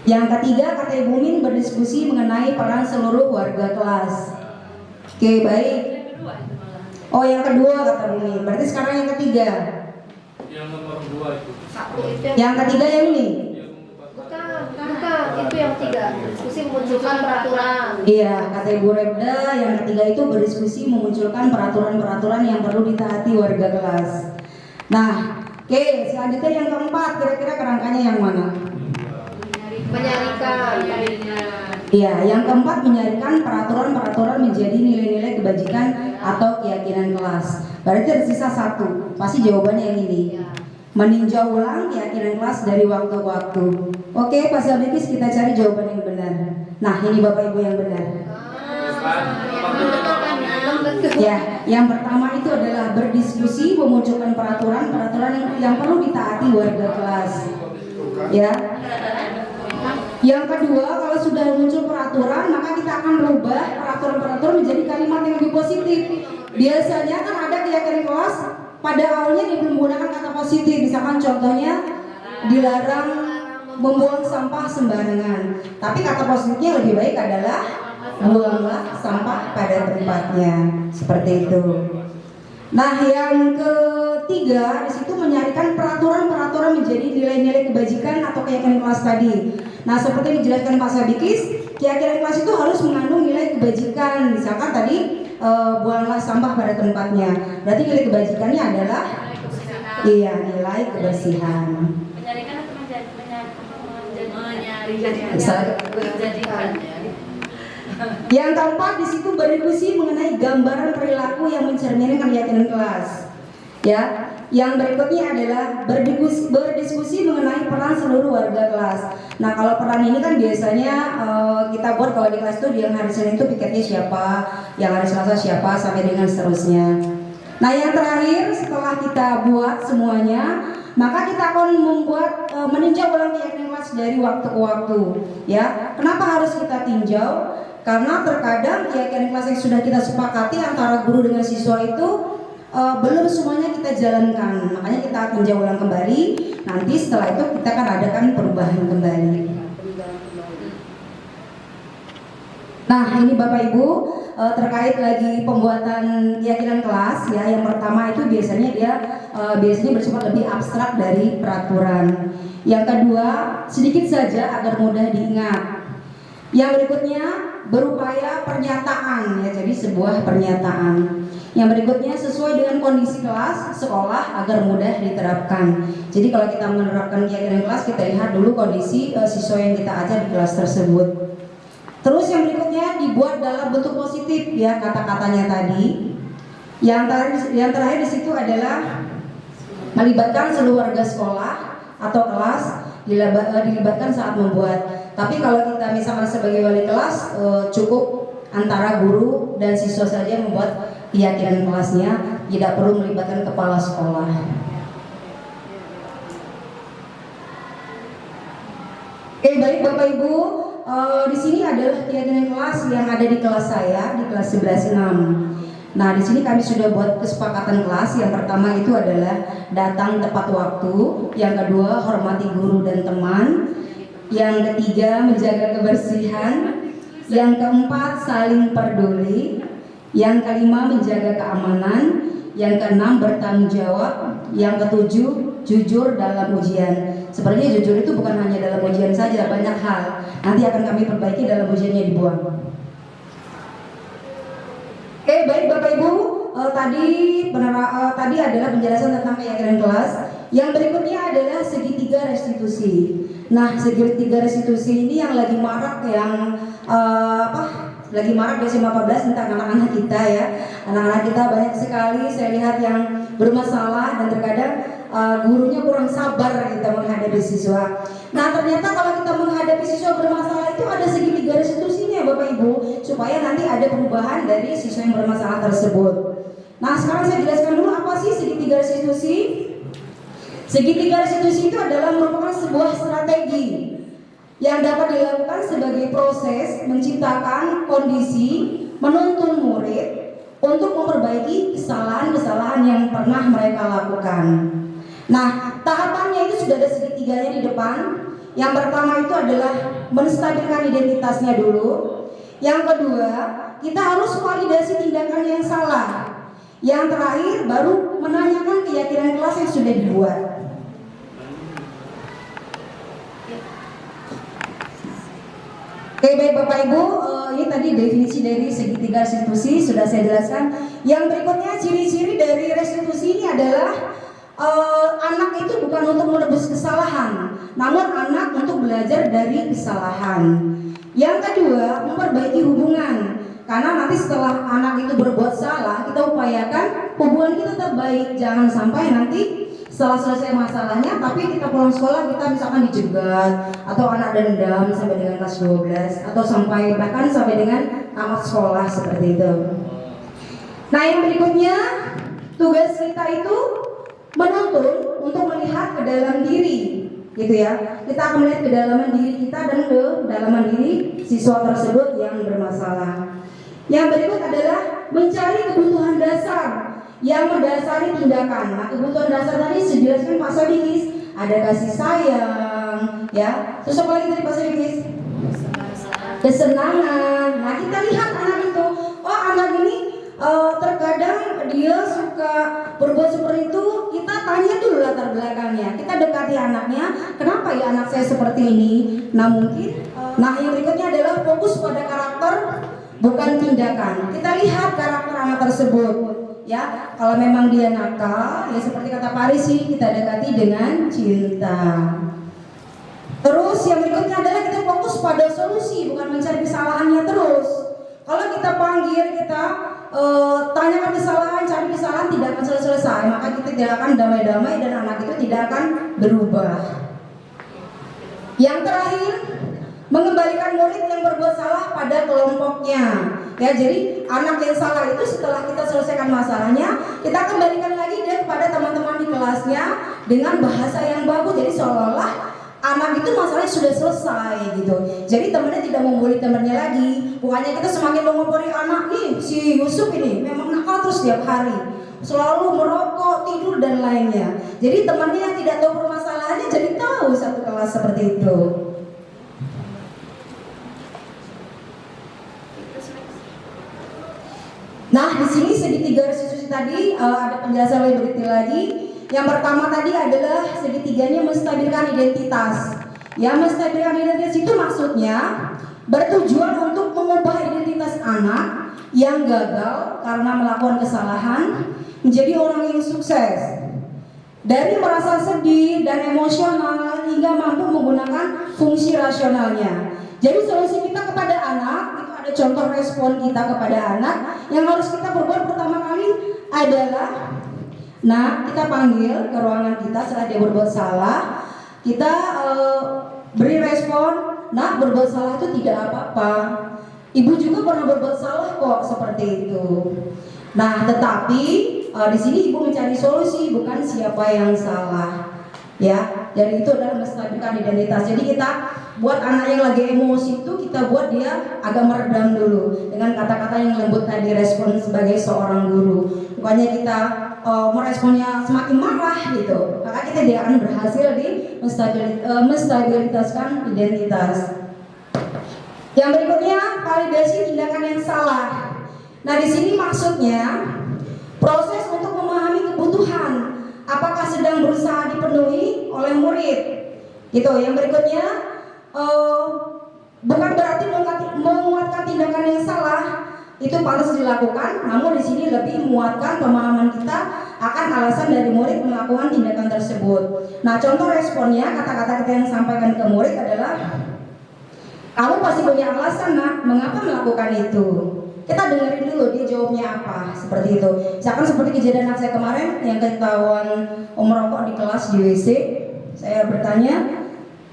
Yang ketiga kata Ibu Min berdiskusi mengenai peran seluruh warga kelas. Oke, baik. Oh, yang kedua kata Bu Min. Berarti sekarang yang ketiga. Yang nomor 2 itu. Yang ketiga yang ini. Bukan, itu yang 3. Diskusi memunculkan peraturan. Iya, kata Ibu Rebda, yang ketiga itu berdiskusi memunculkan peraturan-peraturan yang perlu ditaati warga kelas. Nah, oke, selanjutnya yang keempat, kira-kira kerangkanya yang mana? Menyarikan. Iya, yang keempat menyarikan peraturan-peraturan menjadi nilai-nilai kebajikan atau keyakinan kelas. Berarti tersisa satu. Pasti jawabannya yang ini. Meninjau ulang keyakinan kelas dari waktu ke waktu. Oke, Pak Sabikis, kita cari jawaban yang benar. Nah, ini Bapak Ibu yang benar. Ya, yang pertama itu adalah berdiskusi, memunculkan peraturan yang perlu ditaati warga kelas. Ya. Yang kedua, kalau sudah muncul peraturan, maka kita akan merubah peraturan-peraturan menjadi kalimat yang lebih positif. Biasanya kan ada keyakinan kelas pada awalnya dia belum menggunakan kata positif. Misalkan contohnya dilarang membuang sampah sembarangan. Tapi kata positifnya lebih baik adalah buanglah sampah pada tempatnya. Seperti itu. Nah, yang ketiga di situ menyarikan peraturan-peraturan menjadi nilai-nilai kebajikan atau keyakinan kelas tadi. Nah, seperti yang dijelaskan Pak Sabikis, keyakinan kelas itu harus mengandung nilai kebajikan. Misalkan tadi buanglah sampah pada tempatnya. Berarti nilai kebajikannya adalah nilai kebersihan. Menyarikan atau menjadikan. Yang keempat di situ berdiskusi mengenai gambaran perilaku yang mencerminkan keyakinan kelas. Ya, yang berikutnya adalah berdiskusi mengenai peran seluruh warga kelas. Nah, kalau peran ini kan biasanya kita buat kalau di kelas itu yang hari Senin itu piketnya siapa, yang hari Selasa siapa, sampai dengan seterusnya. Nah, yang terakhir setelah kita buat semuanya, maka kita akan membuat meninjau ulang keyakinan kelas dari waktu ke waktu. Ya, kenapa harus kita tinjau? Karena terkadang keyakinan kelas yang sudah kita sepakati antara guru dengan siswa itu belum semuanya kita jalankan. Makanya kita tinjau ulang kembali. Nanti setelah itu kita akan adakan perubahan kembali. Nah, ini Bapak Ibu terkait lagi pembuatan keyakinan kelas ya. Yang pertama itu biasanya biasanya bersifat lebih abstrak dari peraturan. Yang kedua, sedikit saja agar mudah diingat. Yang berikutnya berupaya pernyataan ya, jadi sebuah pernyataan. Yang berikutnya sesuai dengan kondisi kelas sekolah agar mudah diterapkan. Jadi kalau kita menerapkan keyakinan kelas, kita lihat dulu kondisi siswa yang kita ajar di kelas tersebut. Terus yang berikutnya dibuat dalam bentuk positif ya kata-katanya tadi. Yang terakhir di situ adalah melibatkan seluruh warga sekolah atau kelas, dilibatkan saat membuat. Tapi kalau kita misalkan sebagai wali kelas cukup antara guru dan siswa saja membuat keyakinan kelasnya, tidak perlu melibatkan kepala sekolah. Oke, baik Bapak Ibu, di sini adalah keyakinan kelas yang ada di kelas saya, di kelas 11-6. Nah, di sini kami sudah buat kesepakatan kelas. Yang pertama itu adalah datang tepat waktu. Yang kedua, hormati guru dan teman. Yang ketiga, menjaga kebersihan. Yang keempat, saling peduli. Yang kelima, menjaga keamanan. Yang keenam, bertanggung jawab. Yang ketujuh, jujur dalam ujian. Sebenarnya jujur itu bukan hanya dalam ujian saja, banyak hal. Nanti akan kami perbaiki dalam ujiannya dibuang. Oke, baik Bapak Ibu, tadi adalah penjelasan tentang keyakinan kelas. Yang berikutnya adalah segitiga restitusi. Nah, segitiga restitusi ini yang lagi marak, lagi marak di SMA 14 tentang anak-anak kita ya. Anak-anak kita banyak sekali saya lihat yang bermasalah dan terkadang gurunya kurang sabar kita menghadapi siswa. Nah, ternyata kalau kita menghadapi siswa bermasalah itu ada segitiga restitusinya Bapak Ibu, supaya nanti ada perubahan dari siswa yang bermasalah tersebut. Nah, sekarang saya jelaskan dulu apa sih segitiga restitusi. Segitiga restitusi itu adalah merupakan sebuah strategi yang dapat dilakukan sebagai proses menciptakan kondisi menuntun murid untuk memperbaiki kesalahan-kesalahan yang pernah mereka lakukan. Nah, tahapannya itu sudah ada segitiganya di depan. Yang pertama itu adalah menstabilkan identitasnya dulu. Yang kedua, kita harus validasi tindakan yang salah. Yang terakhir, baru menanyakan keyakinan kelas yang sudah dibuat. Oke, baik Bapak Ibu, ini tadi definisi dari segitiga restitusi sudah saya jelaskan. Yang berikutnya, ciri-ciri dari restitusi ini adalah anak itu bukan untuk menebus kesalahan, namun anak untuk belajar dari kesalahan. Yang kedua, memperbaiki hubungan. Karena nanti setelah anak itu berbuat salah, kita upayakan hubungan kita tetap baik. Jangan sampai nanti setelah selesai masalahnya, tapi kita pulang sekolah kita misalkan dijegat atau anak dendam sampai dengan kelas 12 atau bahkan sampai dengan tamat sekolah seperti itu. Nah, yang berikutnya, tugas kita itu menuntun untuk melihat ke dalam diri, gitu ya. Kita akan melihat kedalaman diri kita dan kedalaman diri siswa tersebut yang bermasalah. Yang berikut adalah mencari kebutuhan dasar yang mendasari tindakan. Nah, kebutuhan dasar tadi dijelaskan Pak Sodikis, ada kasih sayang, ya. Terus apa lagi tadi Pak Sodikis? Kesenangan. Nah, kita lihat anak itu, oh anak ini terkadang dia suka berbuat seperti itu. Kita tanya dulu latar belakangnya. Kita dekati anaknya, kenapa ya anak saya seperti ini? Nah, mungkin. Nah, yang berikutnya adalah fokus pada karakter, bukan tindakan. Kita lihat karakter anak tersebut. Ya, kalau memang dia nakal, ya seperti kata Pak Risi, kita dekati dengan cinta. Terus yang berikutnya adalah kita fokus pada solusi, bukan mencari kesalahannya terus. Kalau kita panggil, kita tanyakan kesalahan, cari kesalahan, tidak akan selesai, maka kita tidak akan damai-damai dan anak itu tidak akan berubah. Yang terakhir, mengembalikan murid yang berbuat salah pada kelompoknya. Ya, jadi anak yang salah itu setelah kita selesaikan masalahnya, kita kembalikan lagi dia kepada teman-teman di kelasnya dengan bahasa yang bagus. Jadi seolah-olah anak itu masalahnya sudah selesai gitu. Jadi temannya tidak membuli temannya lagi. Bukannya kita semakin mengompori anak nih, si Yusuf ini memang nakal terus setiap hari, selalu merokok, tidur dan lainnya. Jadi temannya yang tidak tahu permasalahannya jadi tahu satu kelas seperti itu. Nah, di sini segitiga restitusi tadi ada penjelasan lebih detail lagi. Yang pertama tadi adalah segitiganya menstabilkan identitas. Ya, menstabilkan identitas itu maksudnya bertujuan untuk mengubah identitas anak yang gagal karena melakukan kesalahan menjadi orang yang sukses. Dari merasa sedih dan emosional hingga mampu menggunakan fungsi rasionalnya. Jadi solusi kita kepada anak itu ada contoh respon kita kepada anak yang harus kita perbuat pertama kali adalah, nah, kita panggil ke ruangan kita setelah dia berbuat salah, kita beri respon, nah berbuat salah itu tidak apa-apa. Ibu juga pernah berbuat salah kok seperti itu. Nah, tetapi di sini ibu mencari solusi, bukan siapa yang salah. Ya, dan itu adalah menstabilkan identitas. Jadi kita buat anak yang lagi emosi itu kita buat dia agak meredam dulu dengan kata-kata yang lembut tadi, respon sebagai seorang guru. Bukannya kita meresponnya semakin marah gitu, maka kita tidak akan berhasil di menstabilitaskan identitas. Yang berikutnya, validasi tindakan yang salah. Nah, di sini maksudnya proses untuk memahami kebutuhan apakah sedang berusaha dipenuhi oleh murid. Gitu. Yang berikutnya, bukan berarti menguatkan tindakan yang salah itu pantas dilakukan, namun di sini lebih menguatkan pemahaman kita akan alasan dari murid melakukan tindakan tersebut. Nah, contoh responnya, kata-kata kita yang sampaikan ke murid adalah, kamu pasti punya alasan nak, mengapa melakukan itu. Kita dengerin dulu dia jawabnya apa, seperti itu. Misalkan seperti kejadian anak saya kemarin yang ketahuan merokok di kelas di WC, saya bertanya,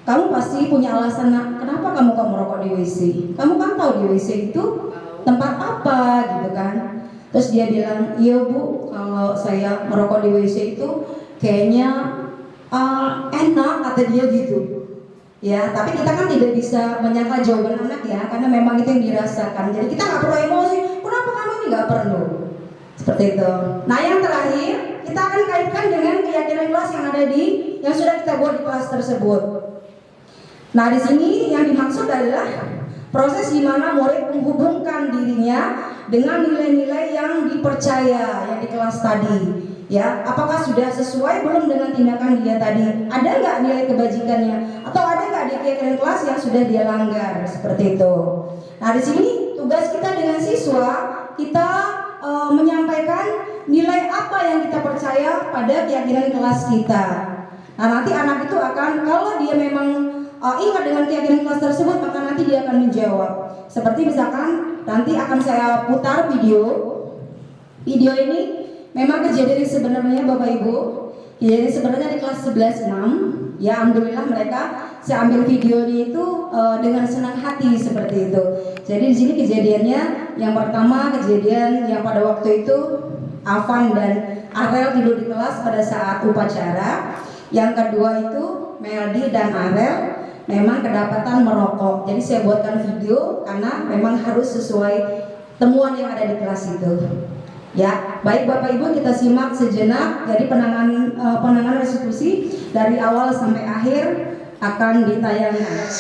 kamu pasti punya alasan nak, kenapa kamu kok merokok di WC? Kamu kan tahu di WC itu tempat apa gitu kan. Terus dia bilang, iya bu, kalau saya merokok di WC itu kayaknya enak, kata dia gitu. Ya, tapi kita kan tidak bisa menyangkal jawaban anak ya, karena memang itu yang dirasakan. Jadi kita nggak perlu emosi, kenapa kamu ini nggak perlu, seperti itu. Nah, yang terakhir kita akan kaitkan dengan keyakinan kelas yang sudah kita buat di kelas tersebut. Nah, di sini yang dimaksud adalah proses di mana murid menghubungkan dirinya dengan nilai-nilai yang dipercaya yang di kelas tadi. Ya, apakah sudah sesuai belum dengan tindakan dia tadi? Ada nggak nilai kebajikannya? Atau ada nggak di keyakinan kelas yang sudah dia langgar? Seperti itu. Nah, di sini tugas kita dengan siswa, kita menyampaikan nilai apa yang kita percaya pada keyakinan kelas kita. Nah, nanti anak itu akan, kalau dia memang ingat dengan keyakinan kelas tersebut, maka nanti dia akan menjawab. Seperti misalkan nanti akan saya putar video ini memang kejadian sebenarnya Bapak Ibu. Kejadian sebenarnya di kelas 11-6. Ya alhamdulillah mereka saya ambil videonya itu dengan senang hati seperti itu. Jadi di sini kejadiannya yang pertama kejadian yang pada waktu itu Afan dan Arel tidur di kelas pada saat upacara. Yang kedua itu Meldi dan Arel memang kedapatan merokok. Jadi saya buatkan video karena memang harus sesuai temuan yang ada di kelas itu. Ya, baik Bapak Ibu kita simak sejenak. Jadi penanganan restitusi dari awal sampai akhir akan ditayangkan.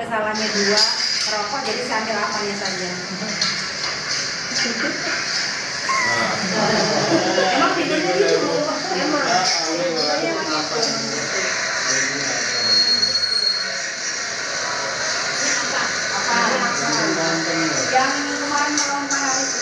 salahnya 2 rokok, jadi saya ambil apanya saja. Emang videonya gitu, emang. Yang kemarin malam mahal itu.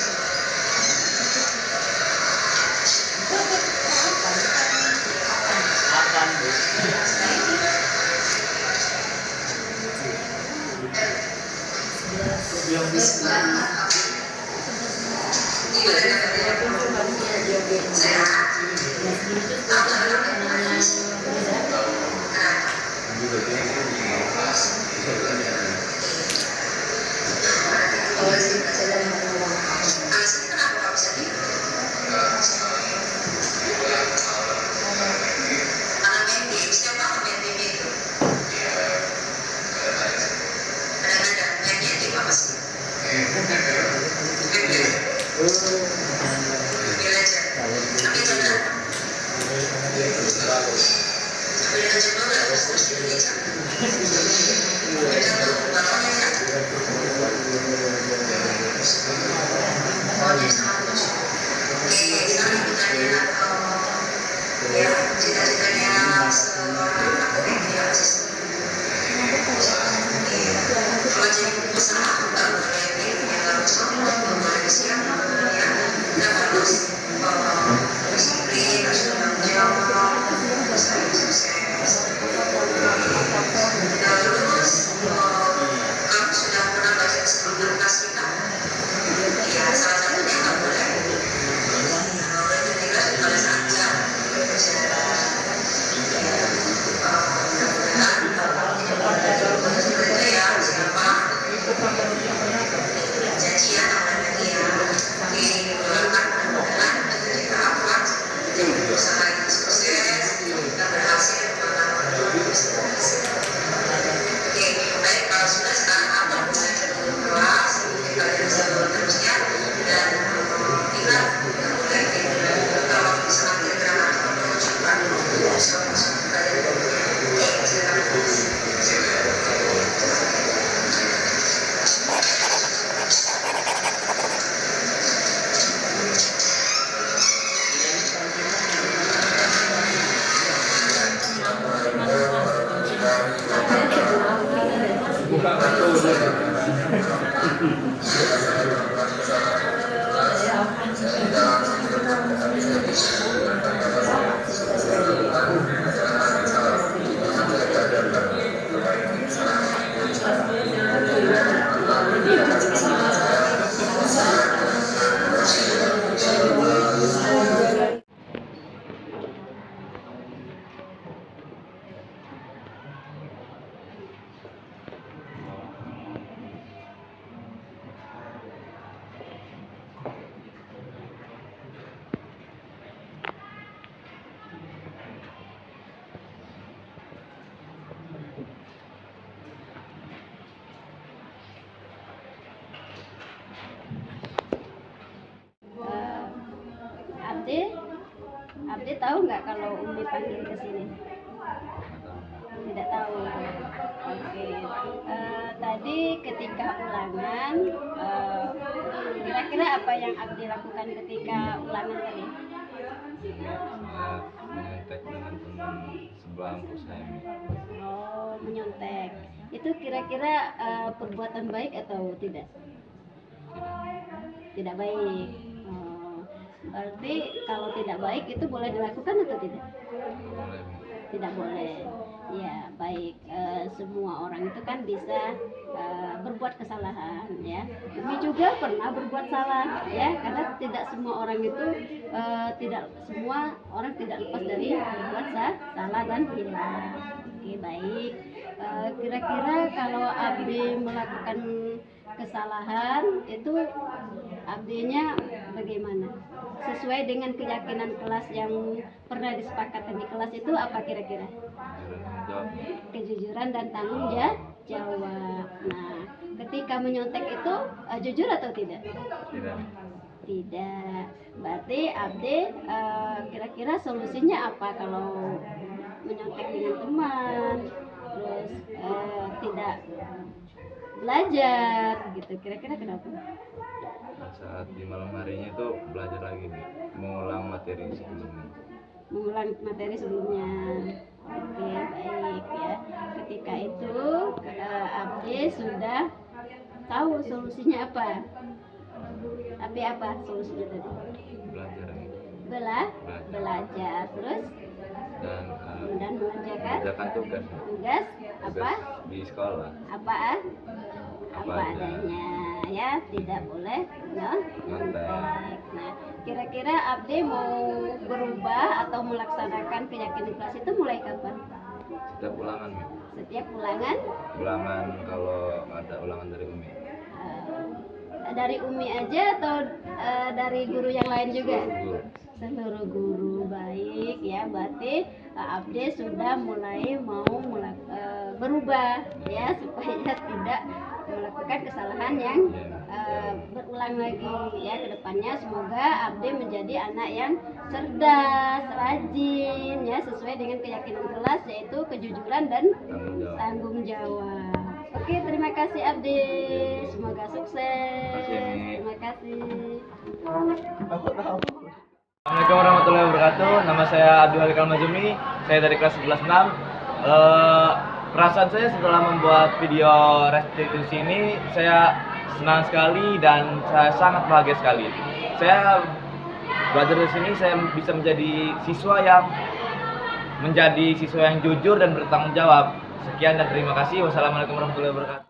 Abdi tahu nggak kalau Umi panggil ke sini? Tidak tahu. Oke. Tadi ketika ulangan, kira-kira apa yang Abdi lakukan ketika ulangan tadi? Menyontek dengan teman sebelah kampus saya. Oh, menyontek. Itu kira-kira perbuatan baik atau tidak? Tidak baik. Oh, berarti kalau tidak baik itu boleh dilakukan atau tidak? Boleh. Tidak boleh. Ya, baik. Semua orang itu kan bisa berbuat kesalahan, ya. Umi juga pernah berbuat salah, ya. Karena tidak semua orang itu tidak semua orang tidak lepas dari berbuat salah dan hilang. Oke, baik. Kira-kira kalau Abdi melakukan kesalahan itu abdinya bagaimana? Sesuai dengan keyakinan kelas yang pernah disepakati di kelas itu apa kira-kira? Kejujuran dan tanggung jawab. Nah, ketika menyontek itu jujur atau tidak? Tidak. Berarti Abdi kira-kira solusinya apa kalau menyontek dengan teman? terus tidak belajar gitu. Kira-kira kenapa? Saat di malam harinya itu belajar lagi nih, mengulang materi sebelumnya. Mengulang materi sebelumnya. Oke, baik ya. Ketika itu Abdi sudah tahu solusinya apa. Tapi apa solusinya tadi? Belajar nih. Belajar terus Dan mengerjakan tugas tugas apa? di sekolah. Apa Apa adanya ya, tidak boleh nyontek. Nah, kira-kira Abdi mau berubah atau melaksanakan keyakinan kelas itu mulai kapan? Setiap ulangan nih. Setiap ulangan? Ulangan kalau ada ulangan dari Umi. Dari Umi aja atau dari guru yang lain juga? Guru. Seluruh guru. Baik ya, berarti Abdi sudah mulai mau berubah ya, supaya tidak melakukan kesalahan yang berulang lagi ya ke depannya. Semoga Abdi menjadi anak yang cerdas, rajin ya, sesuai dengan keyakinan kelas, yaitu kejujuran dan tanggung jawab. Oke, terima kasih Abdi. Semoga sukses. Terima kasih. Assalamualaikum warahmatullahi wabarakatuh. Nama saya Abdul Halik Al-Mazumi. Saya dari kelas 11 6. Perasaan saya setelah membuat video restitusi ini, saya senang sekali dan saya sangat bahagia sekali. Saya belajar di sini, saya bisa menjadi siswa yang jujur dan bertanggung jawab. Sekian dan terima kasih. Wassalamualaikum warahmatullahi wabarakatuh.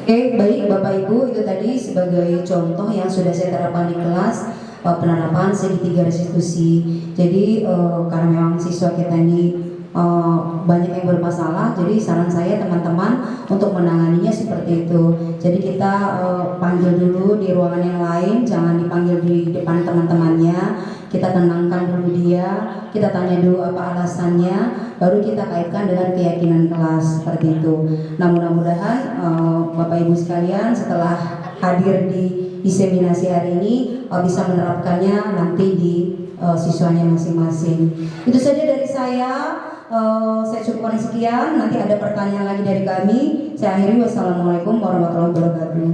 Oke, baik Bapak Ibu, itu tadi sebagai contoh yang sudah saya terapkan di kelas, penerapan segitiga restitusi. Jadi karena memang siswa kita ini banyak yang bermasalah, jadi saran saya teman-teman untuk menanganinya seperti itu. Jadi kita panggil dulu di ruangan yang lain, jangan dipanggil di depan teman-temannya. Kita tenangkan dulu dia, kita tanya dulu apa alasannya, baru kita kaitkan dengan keyakinan kelas seperti itu. Nah, mudah-mudahan Bapak Ibu sekalian setelah hadir di diseminasi hari ini bisa menerapkannya nanti di siswanya masing-masing. Itu saja dari saya. Saya cukupkan sekian. Nanti ada pertanyaan lagi dari kami. Saya akhiri. Wassalamualaikum warahmatullahi wabarakatuh.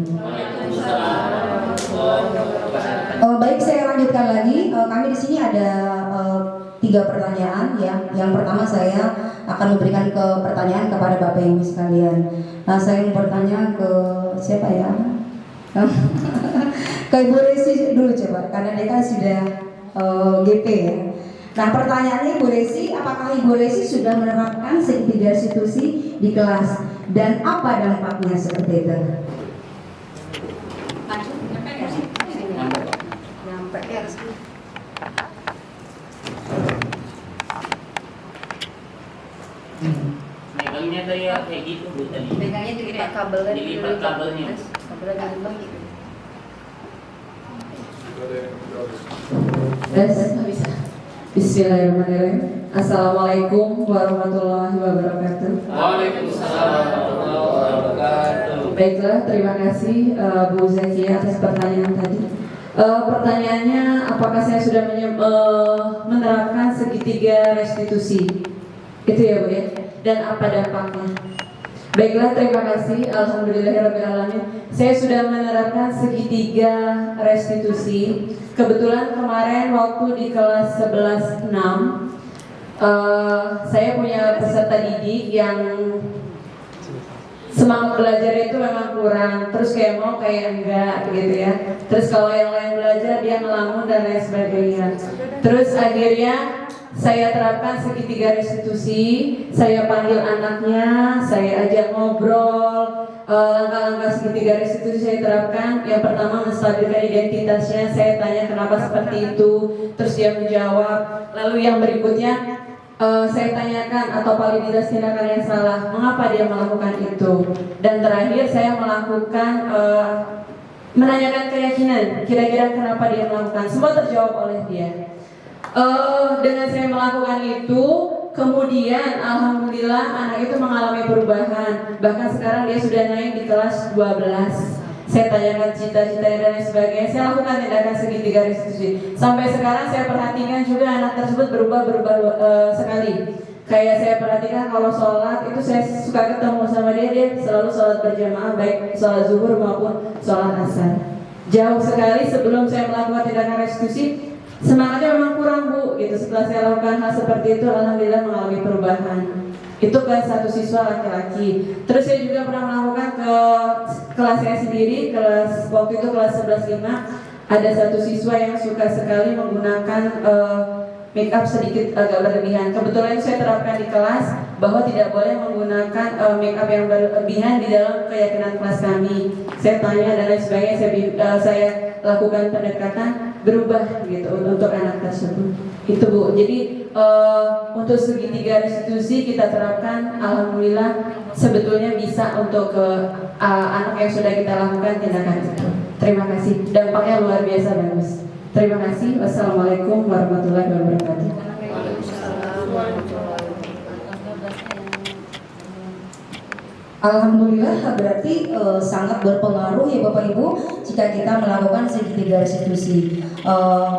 Baik, saya lanjutkan lagi. Kami di sini ada 3 pertanyaan ya. Yang pertama saya akan memberikan pertanyaan kepada Bapak Ibu sekalian. Nah, saya mau bertanya ke siapa ya? Ke Ibu Resi dulu coba, karena dia kan sudah GP ya. Nah, pertanyaannya Ibu Resi, apakah Ibu Resi sudah menerapkan segitiga restitusi di kelas dan apa dampaknya seperti itu? Megangnya kayak gitu Bu tadi. Pegangnya dilipat kabelnya. Dilipat kabelnya. Kabelnya dilipat gitu. Bisa. Bismillahirrahmanirrahim. Assalamualaikum warahmatullahi wabarakatuh. Waalaikumsalam warahmatullahi wabarakatuh. Baiklah, terima kasih Bu Zakia atas pertanyaan tadi. Pertanyaannya, apakah saya sudah menerapkan segitiga restitusi? Itu ya Bu ya. Dan apa dampaknya? Baiklah, terima kasih. Alhamdulillahirrahmanirrahim. Saya sudah menerapkan segitiga restitusi. Kebetulan kemarin waktu di kelas 11 6, saya punya peserta didik yang semangat belajar itu memang kurang, terus kayak mau kayak enggak gitu ya. Terus kalau yang lain belajar dia ngelamun dan lain sebagainya. Terus akhirnya saya terapkan segitiga restitusi. Saya panggil anaknya, saya ajak ngobrol. Langkah-langkah segitiga restitusi saya terapkan. Yang pertama, menstabilkan identitasnya. Saya tanya kenapa seperti itu, terus dia menjawab. Lalu yang berikutnya, saya tanyakan atau validitas tindakan yang salah, mengapa dia melakukan itu. Dan terakhir saya melakukan menanyakan keyakinan, kira-kira kenapa dia melakukan. Semua terjawab oleh dia. Dengan saya melakukan itu, kemudian alhamdulillah anak itu mengalami perubahan. Bahkan sekarang dia sudah naik di kelas 12. saya tanyakan cita-citanya dan lain sebagainya, saya lakukan tindakan segitiga restitusi. Sampai sekarang saya perhatikan juga anak tersebut berubah sekali. Kayak saya perhatikan kalau sholat itu saya suka ketemu sama dia selalu sholat berjamaah, baik sholat zuhur maupun sholat asar. Jauh sekali sebelum saya melakukan tindakan restitusi, semangatnya memang kurang Bu gitu. Setelah saya lakukan hal seperti itu, alhamdulillah mengalami perubahan. Itu ke satu siswa laki-laki. Terus saya juga pernah melakukan ke kelas saya sendiri, waktu itu kelas 11.5, ada satu siswa yang suka sekali menggunakan make up sedikit agak berlebihan. Kebetulan saya terapkan di kelas bahwa tidak boleh menggunakan make up yang berlebihan di dalam keyakinan kelas kami. Saya tanya dan lain sebagainya, saya lakukan pendekatan, berubah gitu untuk anak tersebut. Itu Bu. Jadi untuk segitiga restitusi kita terapkan, alhamdulillah sebetulnya bisa untuk ke anak yang sudah kita lakukan tindakan itu. Terima kasih. Dampaknya luar biasa bagus. Terima kasih. Wassalamualaikum warahmatullahi wabarakatuh. Alhamdulillah berarti sangat berpengaruh ya Bapak Ibu jika kita melakukan segitiga restitusi.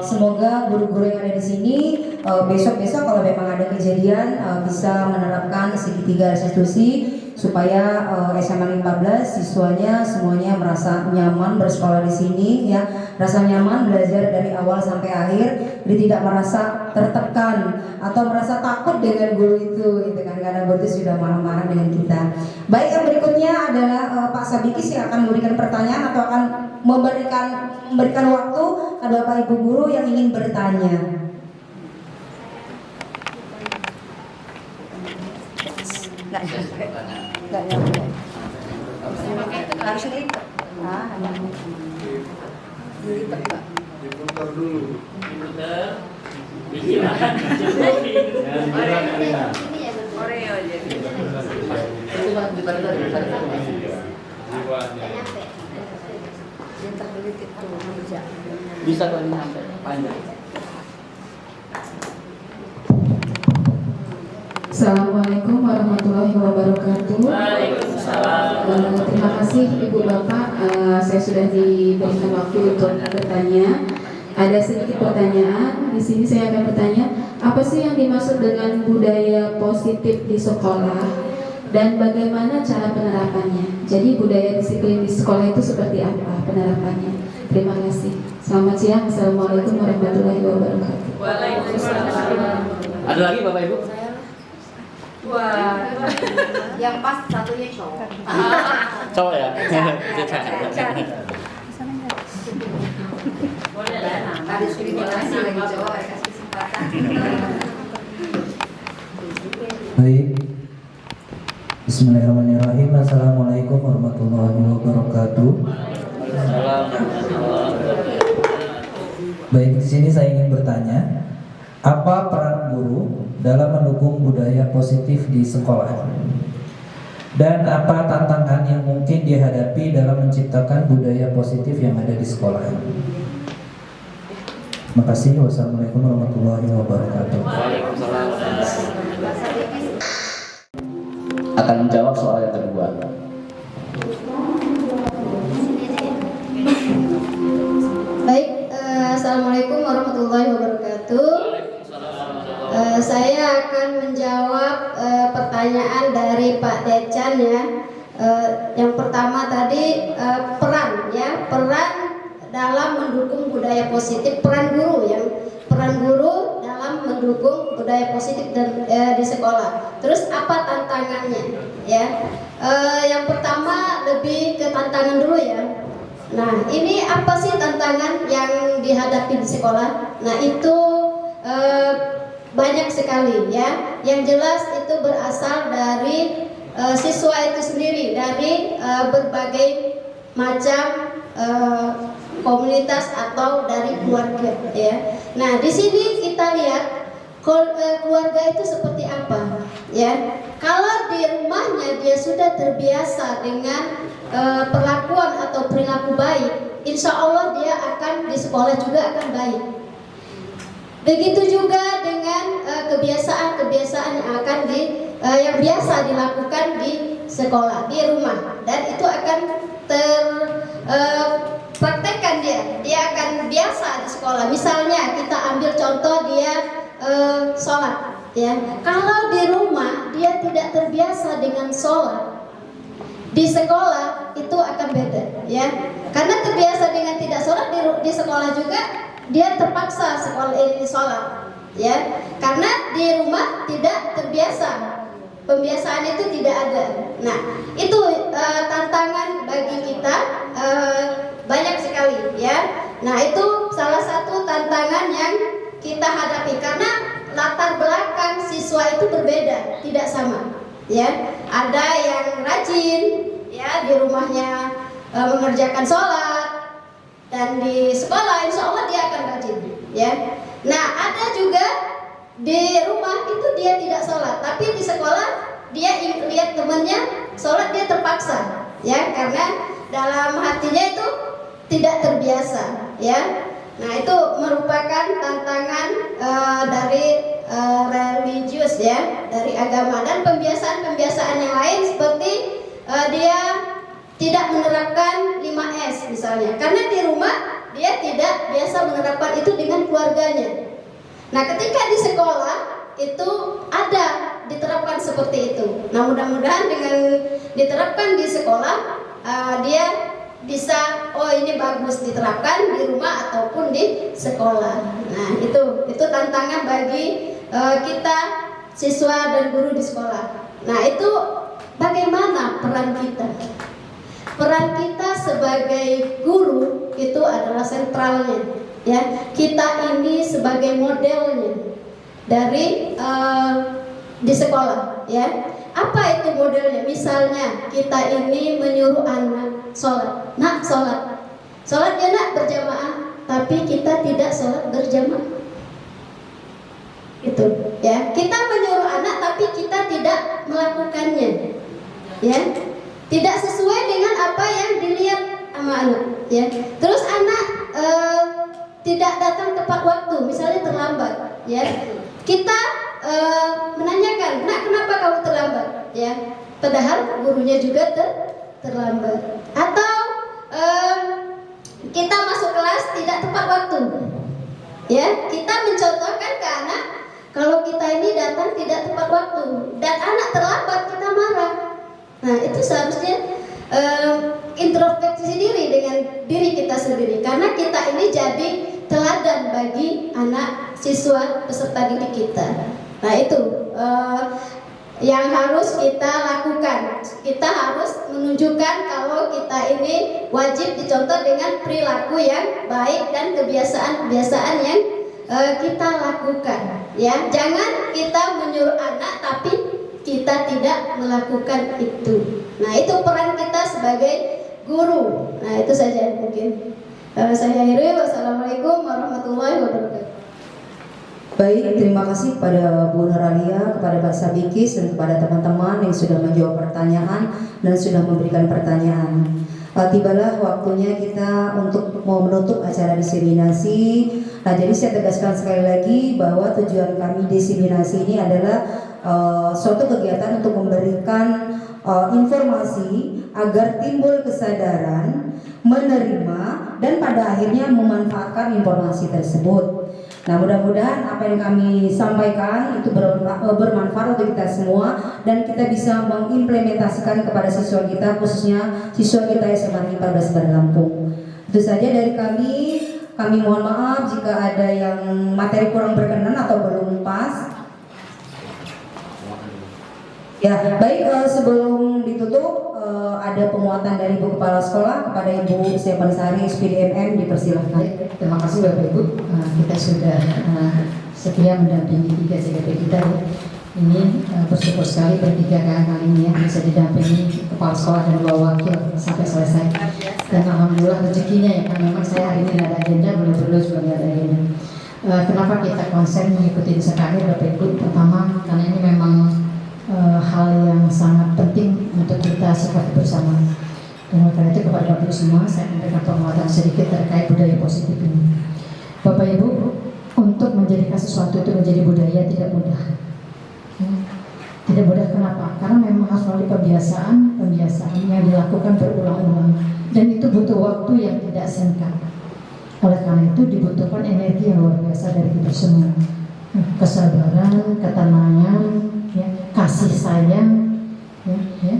Semoga guru-guru yang ada di sini besok-besok kalau memang ada kejadian bisa menerapkan segitiga restitusi supaya SMA 15 siswanya semuanya merasa nyaman bersekolah di sini ya, rasa nyaman belajar dari awal sampai akhir, jadi tidak merasa tertekan atau merasa takut dengan guru itu gitu kan, karena guru itu sudah marah-marah dengan kita. Baik, yang berikutnya adalah Pak Sabikis yang akan memberikan pertanyaan atau akan memberikan waktu kepada Bapak Ibu guru yang ingin bertanya. Nggak nyampe. Harus lipat. Dilipat Pak. Diputar dulu. Oreo jadi. Bisa kalau sampai panjang. Assalamualaikum warahmatullahi wabarakatuh. Terima kasih Ibu Bapak, saya sudah diberikan waktu untuk bertanya. Ada sedikit pertanyaan. Di sini saya akan bertanya, apa sih yang dimaksud dengan budaya positif di sekolah dan bagaimana cara penerapannya? Jadi budaya disiplin di sekolah itu seperti apa penerapannya? Terima kasih. Selamat siang. Assalamualaikum warahmatullahi wabarakatuh. Waalaikumsalam. Ada lagi Bapak Ibu? Wah, yang pas satunya cowok. Cowok ya? Boleh lah. Ada diskriminasi lagi cowok, kasih kesempatan. Baik. Bismillahirrahmanirrahim. Assalamualaikum warahmatullahi wabarakatuh. Baik, di sini saya ingin bertanya, apa peran guru dalam mendukung budaya positif di sekolah? Dan apa tantangan yang mungkin dihadapi dalam menciptakan budaya positif yang ada di sekolah? Terima kasih. Wassalamualaikum warahmatullahi wabarakatuh. Akan menjawab soal yang kedua. Baik, assalamualaikum warahmatullahi wabarakatuh. Saya akan menjawab pertanyaan dari Pak Decan ya. Yang pertama tadi peran dalam mendukung budaya positif, peran guru dalam mendukung budaya positif dan di sekolah. Terus apa tantangannya? Ya, yang pertama lebih ke tantangan dulu ya. Nah, ini apa sih tantangan yang dihadapi di sekolah? Nah, itu banyak sekali ya. Yang jelas itu berasal dari siswa itu sendiri, dari berbagai macam komunitas atau dari keluarga ya. Nah, di sini kita lihat keluarga itu seperti apa ya. Kalau di rumahnya dia sudah terbiasa dengan perlakuan atau perilaku baik, insya Allah dia akan di sekolah juga akan baik. Begitu juga dengan kebiasaan-kebiasaan yang biasa dilakukan di sekolah, di rumah, dan itu akan praktekkan dia akan biasa di sekolah. Misalnya kita ambil contoh dia sholat, ya. Kalau di rumah dia tidak terbiasa dengan sholat, di sekolah itu akan beda, ya. Karena terbiasa dengan tidak sholat di sekolah juga dia terpaksa sekolah ini sholat, ya. Karena di rumah tidak terbiasa, pembiasaan itu tidak ada. Nah, itu tantangan bagi kita banyak sekali, ya. Nah, itu salah satu tantangan yang kita hadapi karena latar belakang siswa itu berbeda, tidak sama, ya. Ada yang rajin, ya, di rumahnya mengerjakan sholat, dan di sekolah insya Allah dia akan rajin, ya. Nah, ada juga di rumah itu dia tidak sholat, tapi di sekolah dia lihat temannya sholat, dia terpaksa, ya, karena dalam hatinya itu tidak terbiasa, ya. Nah, itu merupakan tantangan dari religius, ya, dari agama, dan pembiasaan-pembiasaan yang lain seperti dia tidak menerapkan 5S misalnya, karena di rumah dia tidak biasa menerapkan itu dengan keluarganya. Nah, ketika di sekolah itu ada diterapkan seperti itu. Nah, mudah-mudahan dengan diterapkan di sekolah dia bisa, oh ini bagus diterapkan di rumah ataupun di sekolah. Nah, itu tantangan bagi kita siswa dan guru di sekolah. Nah, itu bagaimana peran kita? Peran kita sebagai guru itu adalah sentralnya, ya. Kita ini sebagai modelnya dari di sekolah, ya. Apa itu modelnya? Misalnya kita ini menyuruh anak sholat, nak sholat ya nak berjamaah, tapi kita tidak sholat berjamaah, itu, ya. Kita menyuruh anak tapi kita tidak melakukannya, ya. Tidak sesuai dengan apa yang dilihat sama anak, ya. Terus anak tidak datang tepat waktu, misalnya terlambat, ya. Kita menanyakan, nak kenapa kamu terlambat, ya. Padahal gurunya juga terlambat. Atau kita masuk kelas tidak tepat waktu, ya. Kita mencontohkan ke anak, kalau kita ini datang tidak tepat waktu dan anak terlambat, kita marah. Nah, itu seharusnya introspeksi diri dengan diri kita sendiri, karena kita ini jadi teladan bagi anak siswa peserta didik kita. Nah, itu yang harus kita lakukan. Kita harus menunjukkan kalau kita ini wajib dicontoh dengan perilaku yang baik dan kebiasaan-kebiasaan yang kita lakukan, ya. Jangan kita menyuruh anak tapi kita tidak melakukan itu. Nah, itu peran kita sebagai guru. Nah, itu saja mungkin. Saya akhiri. Wassalamualaikum warahmatullahi wabarakatuh. Baik, terima kasih kepada Bu Nuralia, kepada Pak Sabikis, dan kepada teman-teman yang sudah menjawab pertanyaan dan sudah memberikan pertanyaan. Tibalah waktunya kita untuk mau menutup acara diseminasi. Nah, jadi saya tegaskan sekali lagi bahwa tujuan kami diseminasi ini adalah suatu kegiatan untuk memberikan informasi agar timbul kesadaran, menerima, dan pada akhirnya memanfaatkan informasi tersebut. Nah, mudah-mudahan apa yang kami sampaikan itu bermanfaat untuk kita semua dan kita bisa mengimplementasikan kepada siswa kita, khususnya siswa kita SMA 14 Bandar Lampung. Itu saja dari kami. Kami mohon maaf jika ada yang materi kurang berkenan atau belum pas. Ya, baik, sebelum ditutup ada penguatan dari Ibu Kepala Sekolah kepada Ibu Sepansari SPDMM, dipersilahkan. Terima kasih Bapak Ibu, kita sudah setia mendampingi 3 CKP kita. Ini bersyukur sekali bertiga kali ini ya bisa didampingi Kepala Sekolah dan 2 wakil sampai selesai. Dan alhamdulillah rezekinya ya, kan memang saya hari ini ada agenda, belum juga ada agenda. Kenapa kita konsen mengikuti sekali Bapak Ibu? Pertama, karena ini memang hal yang sangat penting untuk kita sikapi bersama. Dan karena itu kepada Bapak Ibu semua saya memberikan penguatan sedikit terkait budaya positif ini. Bapak Ibu, untuk menjadikan sesuatu itu menjadi budaya tidak mudah. Tidak mudah kenapa? Karena memang harus melalui pembiasaan yang dilakukan berulang-ulang, dan itu butuh waktu yang tidak singkat. Oleh karena itu dibutuhkan energi yang luar biasa dari kita semua, kesabaran, ketenangan, ya, kasih sayang, ya.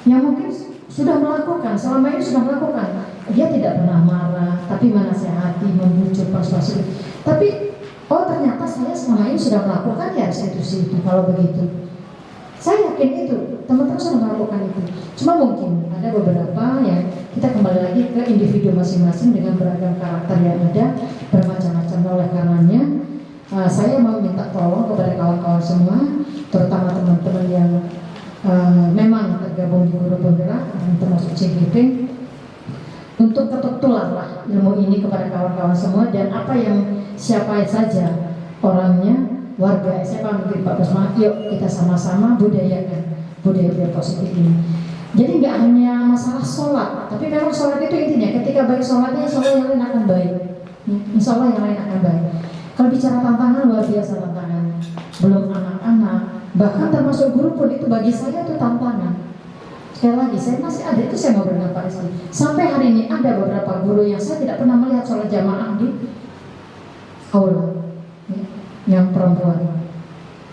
Yang mungkin sudah melakukan, selama ini sudah melakukan, dia tidak pernah marah, tapi menasehati, membujuk, persuasi. Tapi oh ternyata saya selama ini sudah melakukan ya restitusi itu. Kalau begitu, saya yakin itu teman-teman sudah melakukan itu. Cuma mungkin ada beberapa yang kita kembali lagi ke individu masing-masing dengan beragam karakter yang ada, bermacam-macam. Oleh karenanya saya mau minta tolong kepada kawan-kawan semua, terutama teman-teman yang memang tergabung di guru penggerak termasuk CGP, untuk ketuk tularlah ilmu ini kepada kawan-kawan semua, dan apa yang siapa saja orangnya, warga SMA Negeri 14 yuk kita sama-sama budayakan budaya positif ini. Jadi nggak hanya masalah sholat, tapi memang sholat itu intinya ketika baik sholatnya, insya Allah yang lain akan baik. Insya Allah yang lain akan baik. Kalau bicara tantangan, luar biasa tantangannya. Belum anak-anak, bahkan termasuk guru pun itu bagi saya itu tantangan. Sekali lagi, saya masih ada, itu saya mau dengan Pak Rizky. Sampai hari ini ada beberapa guru yang saya tidak pernah melihat sholat jamaah di aula, ya, yang perempuan.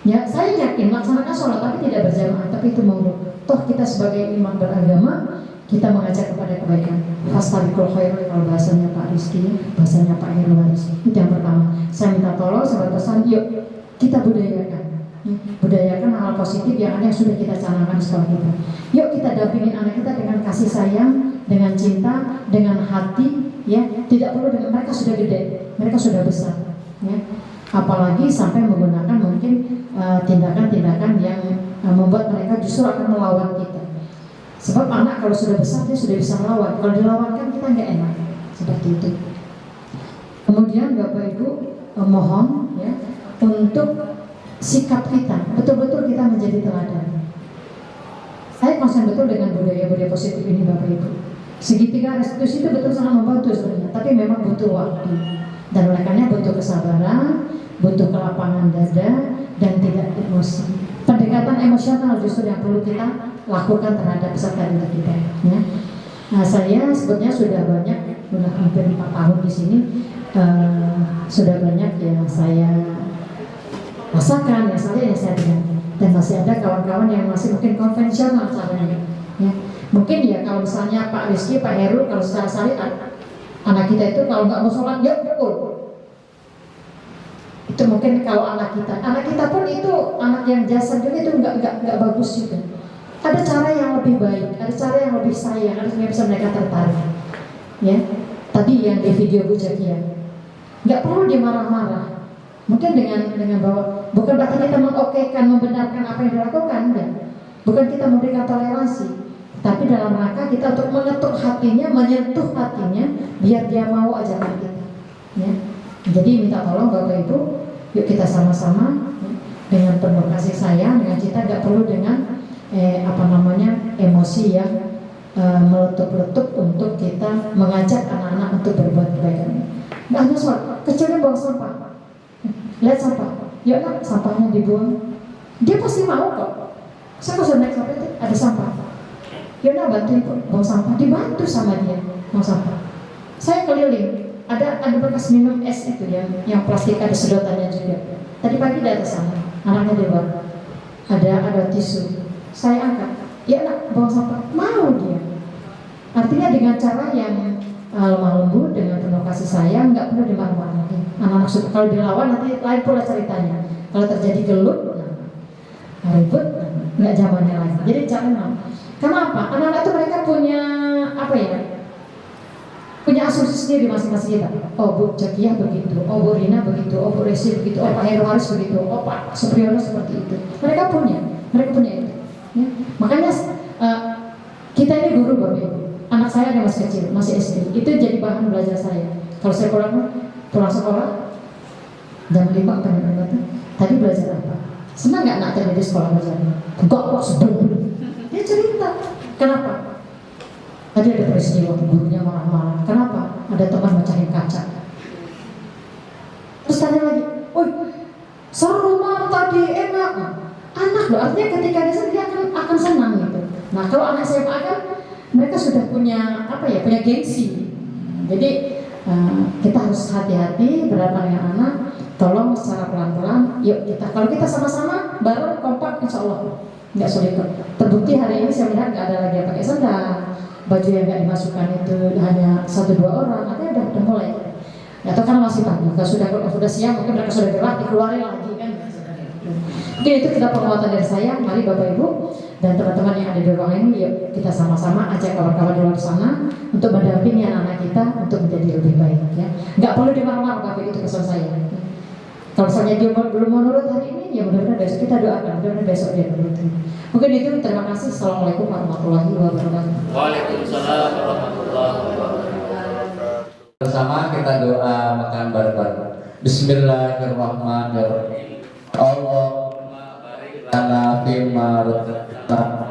Ya, saya yakin melaksanakan sholat tapi tidak berjamaah, tapi itu mau. Toh kita sebagai imam beragama, kita mengajak kepada kebaikan. Fastabiqul khairat, kalau bahasanya Pak Rizky, bahasanya Pak Heru Haris. Itu yang pertama. Saya minta tolong, saya berpesan, yuk kita budayakan hal positif yang ada yang sudah kita canangkan di sekolah kita. Yuk kita dampingin anak kita dengan kasih sayang, dengan cinta, dengan hati, ya. Tidak perlu dengan mereka sudah gede, mereka sudah besar, ya. Apalagi sampai menggunakan mungkin tindakan-tindakan yang membuat mereka justru akan melawan kita. Sebab anak kalau sudah besar dia sudah bisa melawan. Kalau dilawankan kita nggak enak, seperti itu. Kemudian Bapak Ibu mohon ya untuk sikap kita, betul-betul kita menjadi teladan. Saya konsen betul dengan budaya positif ini Bapak Ibu. Segitiga restitusi itu betul sangat membantu sebenarnya, tapi memang butuh waktu. Dan oleh karena butuh kesabaran, butuh kelapangan dada, dan tidak emosi. Pendekatan emosional justru yang perlu kita lakukan terhadap peserta didik kita. Ya. Nah, saya sebetulnya sudah hampir 4 tahun di sini, sudah banyak yang saya rasakan, yang saya dengar, dan masih ada kawan-kawan yang masih mungkin konvensional caranya. Ya. Mungkin ya kalau misalnya Pak Rizky, Pak Heru, kalau secara syariat anak kita itu kalau nggak mau sholat ya pukul. Itu mungkin kalau anak kita pun itu anak yang jasa juga itu nggak bagus juga. Ada cara yang lebih baik, ada cara yang lebih sayang, ada yang bisa mereka tertarik. Ya, tadi yang di video Bu Jakia, nggak perlu dimarah-marah. Mungkin dengan bahwa bukan berarti kita mengokekan, membenarkan apa yang dilakukan, enggak. Bukan kita memberikan toleransi, tapi dalam rangka kita untuk mengetuk hatinya, menyentuh hatinya, biar dia mau ajakan kita. Ya. Jadi minta tolong Bapak Ibu, yuk kita sama-sama ya, dengan penuh kasih sayang, dengan cinta, nggak perlu dengan emosi yang meletup-letup untuk kita mengajak anak-anak untuk berbuat kebaikan. Nggak hanya soal kecilnya buang sampah, lihat sampah, yuk nak sampahnya dibuang, dia pasti mau kok. Saya kalau naik sampah itu ada sampah, yuk nak bantuin buang sampah, dibantu sama dia buang sampah. Saya keliling, ada bekas minum es itu yang plastik ada sedotannya juga. Tadi pagi di atas sana, anaknya di bawah, ada tisu. Saya angkat, ya nak bawa sampah, mau dia. Artinya dengan cara yang lemah lembut, dengan penuh kasih sayang, nggak perlu dimarah-marahin. Anak-anak suka kalau dilawan nanti lain pula ceritanya. Kalau terjadi gelut, ribut, nggak zamannya lagi. Jadi jangan. Kenapa? Anak-anak itu mereka punya punya asumsi sendiri masing-masing kita. Oh Bu Jakiah begitu, oh Bu Rina begitu, oh Bu Resi begitu, oh Pak Heru Haris begitu, oh Pak Supriyono seperti itu. Mereka punya itu. Ya. Makanya kita ini guru Bapak Ibu. Anak saya ada masih kecil, masih SD. Itu jadi bahan belajar saya. Kalau saya pulang sekolah jam 5 tadi belajar apa? Senang nggak nak tadi di sekolah belajar? Enggak kok, sebelum. Dia cerita. Kenapa? Tadi ada peristiwa gurunya marah-marah. Kenapa? Ada teman mecahin kaca. Terus tanya lagi, "Woi, seru tadi enak." Anak loh, artinya ketika dia akan Nah kalau anak SMA kan mereka sudah punya punya gengsi. Jadi kita harus hati-hati berhadapan dengan anak. Tolong secara pelan-pelan. Yuk kalau kita sama-sama bareng kompak, insya Allah nggak sulit. Terbukti hari ini saya melihat nggak ada lagi yang pakai sendal, baju yang nggak dimasukkan itu hanya 1-2 orang. Ada udah mulai. Atau kan masih pagi, kalau sudah siang mungkin mereka sudah gerak dikeluarin lagi kan. Mungkin itu kita penguatan dari saya. Mari Bapak Ibu dan teman-teman yang ada di ruangan ini, yuk kita sama-sama ajak kawan-kawan di luar sana untuk mendampingi anak-anak kita untuk menjadi lebih baik ya. Nggak perlu dimarah-marah, Bapak, itu pesan saya. Kalau misalnya dia belum menurut hari ini, ya mudah-mudahan besok kita doakan, mudah-mudahan besok dia menurut. Mungkin itu, terima kasih. Assalamualaikum warahmatullahi wabarakatuh. Waalaikumsalam warahmatullahi wabarakatuh. Bersama kita doa makan bareng-bareng. Bismillahirrahmanirrahim. Allahumma barik lana fima razaqtana